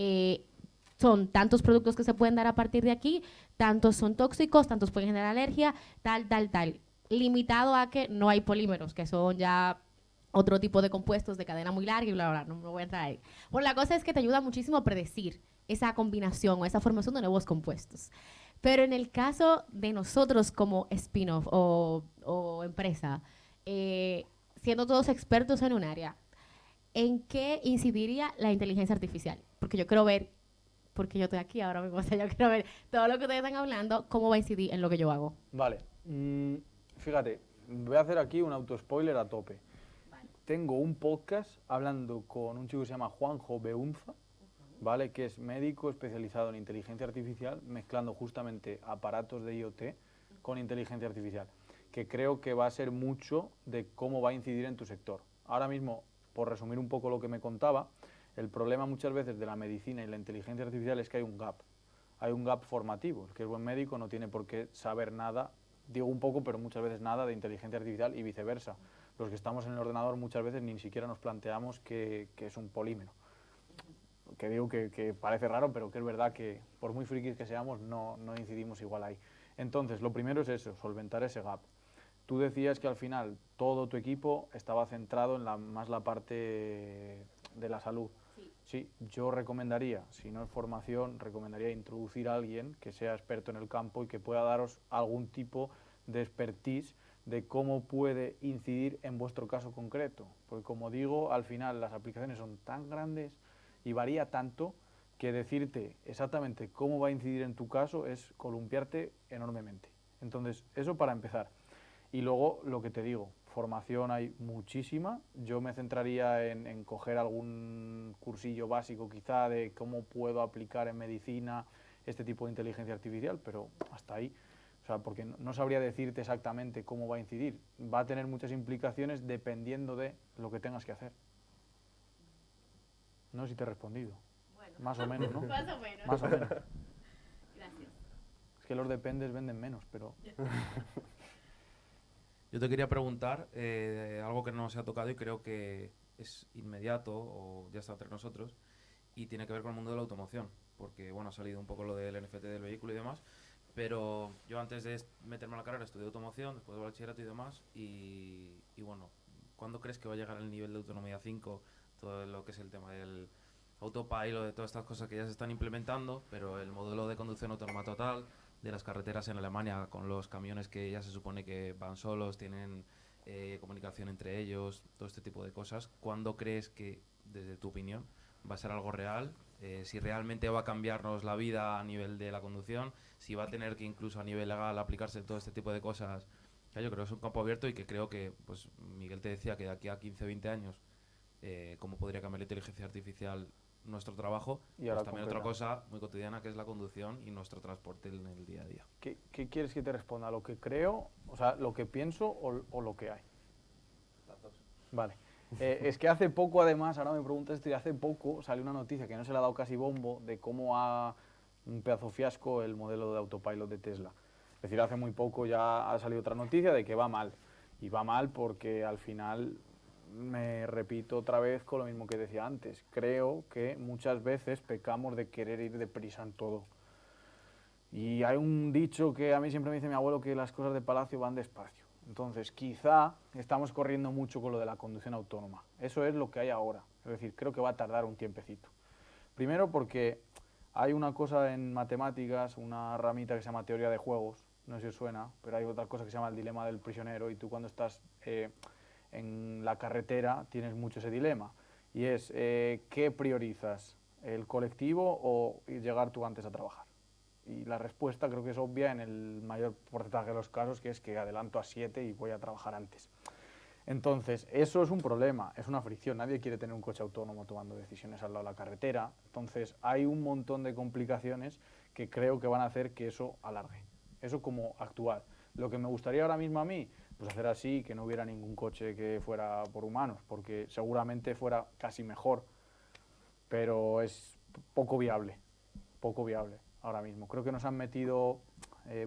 son tantos productos que se pueden dar a partir de aquí, tantos son tóxicos, tantos pueden generar alergia, tal. Limitado a que no hay polímeros, que son ya otro tipo de compuestos de cadena muy larga y bla, bla, no me voy a entrar ahí. Bueno, la cosa es que te ayuda muchísimo a predecir esa combinación o esa formación de nuevos compuestos. Pero en el caso de nosotros como spin-off o empresa, siendo todos expertos en un área, ¿en qué incidiría la inteligencia artificial? Porque yo quiero ver, porque yo estoy aquí ahora mismo, o sea, yo quiero ver todo lo que ustedes están hablando, cómo va a incidir en lo que yo hago. Vale. Fíjate, voy a hacer aquí un auto-spoiler a tope. Tengo un podcast hablando con un chico que se llama Juanjo Beunza, ¿vale? Que es médico especializado en inteligencia artificial, mezclando justamente aparatos de IoT con inteligencia artificial, que creo que va a ser mucho de cómo va a incidir en tu sector. Ahora mismo, por resumir un poco lo que me contaba, el problema muchas veces de la medicina y la inteligencia artificial es que hay un gap. Hay un gap formativo. El que es buen médico no tiene por qué saber nada, digo un poco, pero muchas veces nada de inteligencia artificial y viceversa. Los que estamos en el ordenador muchas veces ni siquiera nos planteamos que es un polímero. Que digo que parece raro, pero que es verdad que por muy frikis que seamos, no incidimos igual ahí. Entonces, lo primero es eso, solventar ese gap. Tú decías que al final todo tu equipo estaba centrado en más la parte de la salud. Sí, yo recomendaría, si no es formación, recomendaría introducir a alguien que sea experto en el campo y que pueda daros algún tipo de expertise de cómo puede incidir en vuestro caso concreto. Porque como digo, al final las aplicaciones son tan grandes y varía tanto que decirte exactamente cómo va a incidir en tu caso es columpiarte enormemente. Entonces, eso para empezar. Y luego, lo que te digo, formación hay muchísima. Yo me centraría en coger algún cursillo básico quizá de cómo puedo aplicar en medicina este tipo de inteligencia artificial, pero hasta ahí. O sea, porque no sabría decirte exactamente cómo va a incidir. Va a tener muchas implicaciones dependiendo de lo que tengas que hacer. No sé si te he respondido. Bueno. Más o menos, ¿no? Más o menos. Más o menos. Gracias. Es que los dependes venden menos, pero... Yo te quería preguntar algo que no se ha tocado y creo que es inmediato o ya está entre nosotros y tiene que ver con el mundo de la automoción, porque bueno, ha salido un poco lo del NFT del vehículo y demás, Pero yo antes de meterme a la carrera estudié automoción, después de bachillerato y demás, y bueno, ¿cuándo crees que va a llegar el nivel de autonomía 5? Todo lo que es el tema del autopilot, de todas estas cosas que ya se están implementando, pero el modelo de conducción autónoma total de las carreteras en Alemania con los camiones que ya se supone que van solos, tienen comunicación entre ellos, todo este tipo de cosas. ¿Cuándo crees que, desde tu opinión, va a ser algo real? Si realmente va a cambiarnos la vida a nivel de la conducción, si va a tener que incluso a nivel legal aplicarse todo este tipo de cosas. Ya, yo creo que es un campo abierto y que creo que, pues Miguel te decía que de aquí a 15 20 años, cómo podría cambiar la inteligencia artificial nuestro trabajo, Y ahora pues también otra concreta. cosa muy cotidiana que es la conducción y nuestro transporte en el día a día. ¿Qué quieres que te responda? ¿Lo que creo, o sea, lo que pienso o lo que hay? Las dos. Vale. Es que hace poco, además, ahora me preguntas esto, y hace poco salió una noticia que no se le ha dado casi bombo de cómo ha un pedazo fiasco el modelo de autopilot de Tesla. Es decir, hace muy poco ya ha salido otra noticia de que va mal. Y va mal porque al final, me repito otra vez con lo mismo que decía antes, creo que muchas veces pecamos de querer ir deprisa en todo. Y hay un dicho que a mí siempre me dice mi abuelo, que las cosas de palacio van despacio. Entonces, quizá estamos corriendo mucho con lo de la conducción autónoma. Eso es lo que hay ahora. Es decir, creo que va a tardar un tiempecito. Primero porque hay una cosa en matemáticas, una ramita que se llama teoría de juegos, no sé si os suena, pero hay otra cosa que se llama el dilema del prisionero, y tú cuando estás en la carretera tienes mucho ese dilema. Y es, ¿qué priorizas? ¿El colectivo o llegar tú antes a trabajar? Y la respuesta creo que es obvia en el mayor porcentaje de los casos, que es que adelanto a 7 y voy a trabajar antes. Entonces, eso es un problema, es una fricción. Nadie quiere tener un coche autónomo tomando decisiones al lado de la carretera. Entonces, hay un montón de complicaciones que creo que van a hacer que eso alargue. Eso como actual. Lo que me gustaría ahora mismo a mí, pues hacer así, que no hubiera ningún coche que fuera por humanos, porque seguramente fuera casi mejor, pero es poco viable ahora mismo. Creo que nos han metido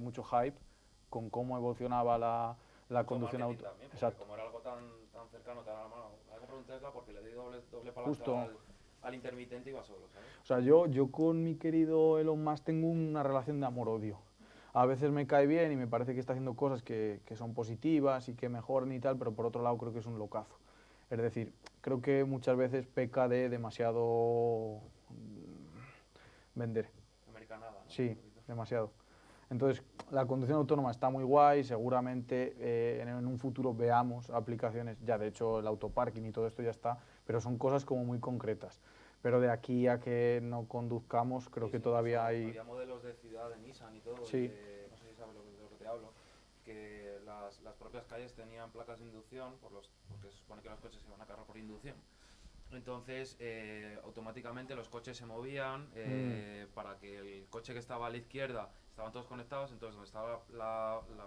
mucho hype con cómo evolucionaba la conducción autónoma. Exacto. Como era algo tan cercano, tan a la mano, voy a comprar un Tesla porque le doy doble palanca Justo. al intermitente y va solo, ¿sabes? O sea, yo con mi querido Elon Musk tengo una relación de amor-odio. A veces me cae bien y me parece que está haciendo cosas que son positivas y que mejoran y tal, pero por otro lado creo que es un locazo. Es decir, creo que muchas veces peca de demasiado vender. Americanada, ¿no? Sí, demasiado. Entonces, la conducción autónoma está muy guay, seguramente en un futuro veamos aplicaciones, ya de hecho el autoparking y todo esto ya está, pero son cosas como muy concretas. Pero de aquí a que no conduzcamos, creo que todavía hay... Había modelos de ciudad de Nissan y todo, Sí. no sé si sabes de lo que te hablo, que las propias calles tenían placas de inducción, porque se supone que los coches se iban a cargar por inducción. Entonces, automáticamente los coches se movían para que el coche que estaba a la izquierda estaban todos conectados, entonces donde estaba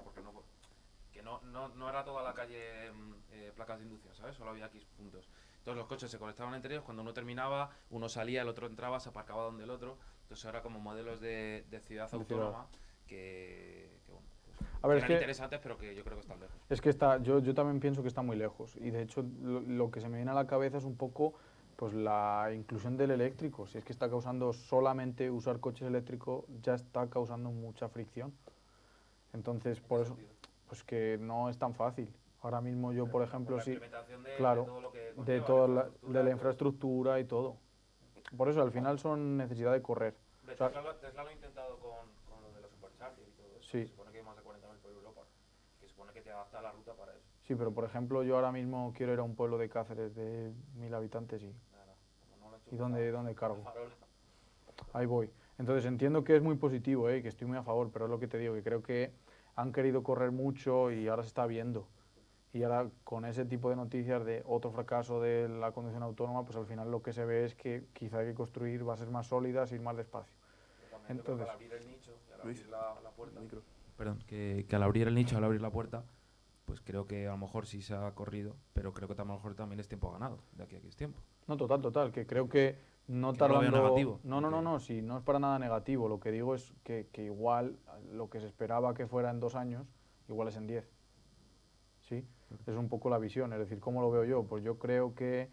porque no era toda la calle placas de inducción, ¿sabes? Solo había X puntos. Entonces los coches se conectaban entre ellos, cuando uno terminaba, uno salía, el otro entraba, se aparcaba donde el otro. Entonces era como modelos de ciudad autónoma bueno, A ver, eran interesantes, pero que yo creo que están lejos. Es que yo también pienso que está muy lejos, y de hecho lo que se me viene a la cabeza es un poco pues la inclusión del eléctrico. Si es que está causando, solamente usar coches eléctricos ya está causando mucha fricción. Entonces, por eso, pues que no es tan fácil. Ahora mismo yo, por ejemplo, sí, claro, de todo lo que de conlleva, toda la de infraestructura, la infraestructura y todo. Por eso, al final son necesidad de correr. O sea, Tesla lo ha intentado con lo de los superchargers y todo eso. Sí. Se supone que hay más de 40.000 por Europa, que supone que te adapta la ruta para eso. sí, pero por ejemplo, yo ahora mismo quiero ir a un pueblo de Cáceres de 1000 habitantes y Nada, como no lo he hecho ¿y con dónde cargo? farol. Ahí voy. Entonces entiendo que es muy positivo, que estoy muy a favor, pero es lo que te digo, que creo que han querido correr mucho y ahora se está viendo. Y ahora con ese tipo de noticias de otro fracaso de la conducción autónoma, pues al final lo que se ve es que quizá hay que construir bases más sólidas y ir más despacio. Entonces, Al abrir el nicho, al Luis, abrir la puerta. micro. Perdón, que al abrir el nicho, al abrir la puerta, pues creo que a lo mejor sí se ha corrido, pero creo que a lo mejor también es tiempo ganado, de aquí a X tiempo. no, total, que creo que no Que no lo veo tardando... negativo, No, sí, no es para nada negativo. Lo que digo es que igual lo que se esperaba que fuera en 2 años, igual es en 10. ¿Sí? Es un poco la visión, es decir, ¿cómo lo veo yo? Pues yo creo que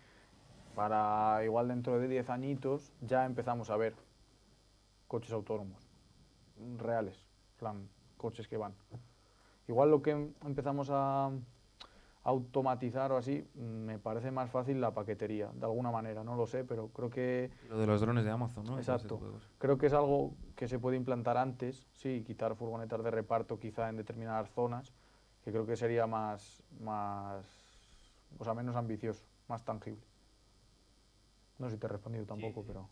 para igual dentro de 10 añitos ya empezamos a ver coches autónomos reales. en plan, coches que van. Igual lo que empezamos a automatizar o así, me parece más fácil la paquetería, de alguna manera, no lo sé, pero creo que... Lo de los drones de Amazon, ¿no? Y todo ese Exacto. tipo de cosas. Creo que es algo que se puede implantar antes, sí, quitar furgonetas de reparto quizá en determinadas zonas, que creo que sería o sea, menos ambicioso, más tangible. No sé si te he respondido tampoco, pero...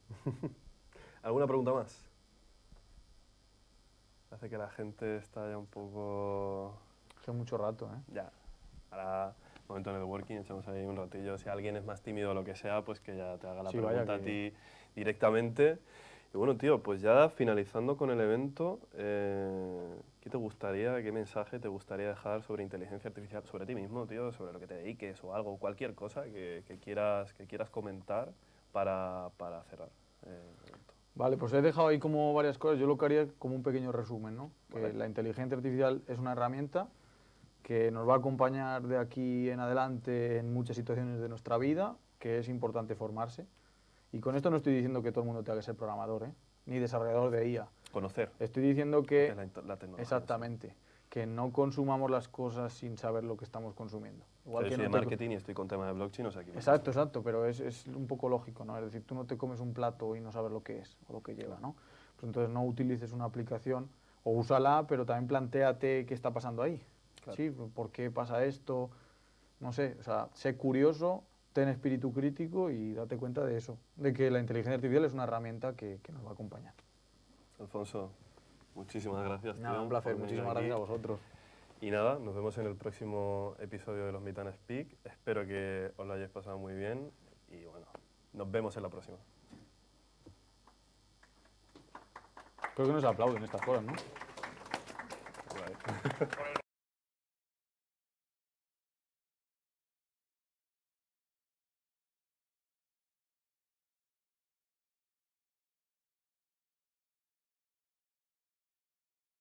¿Alguna pregunta más? Hace que la gente está ya un poco... Hace mucho rato, ¿eh? Ya, ahora, momento de networking, echamos ahí un ratillo. Si alguien es más tímido o lo que sea, pues que ya te haga la Sí, vaya pregunta a que- ti directamente. Y bueno, tío, pues ya finalizando con el evento, ¿qué te gustaría, qué mensaje te gustaría dejar sobre inteligencia artificial, sobre ti mismo, tío, sobre lo que te dediques o algo, cualquier cosa que quieras comentar para cerrar el evento? Vale, pues he dejado ahí como varias cosas. Yo lo que haría como un pequeño resumen, ¿no? Que Vale. la inteligencia artificial es una herramienta que nos va a acompañar de aquí en adelante en muchas situaciones de nuestra vida, que es importante formarse. Y con esto no estoy diciendo que todo el mundo tenga que ser programador, ¿eh? Ni desarrollador de IA. Conocer Estoy diciendo lo que que, es la tecnología. exactamente, que no consumamos las cosas sin saber lo que estamos consumiendo. Sí. Yo soy de no te- marketing y estoy con tema de blockchain, o sea que... Exacto, exacto, pero es un poco lógico, ¿no? Es decir, tú no te comes un plato y no sabes lo que es o lo que lleva, ¿no? Pues entonces no utilices una aplicación o úsala, pero también plantéate qué está pasando ahí. Claro. Sí, ¿por qué pasa esto? No sé, o sea, sé curioso, ten espíritu crítico y date cuenta de eso, de que la inteligencia artificial es una herramienta que nos va a acompañar. Alfonso, muchísimas gracias. Nada, tío, un placer, por venir muchísimas aquí. gracias a vosotros. Y nada, nos vemos en el próximo episodio de los Meet and Speak. Espero que os lo hayáis pasado muy bien y bueno, nos vemos en la próxima. Creo que nos aplauden estas cosas, ¿no? Vale.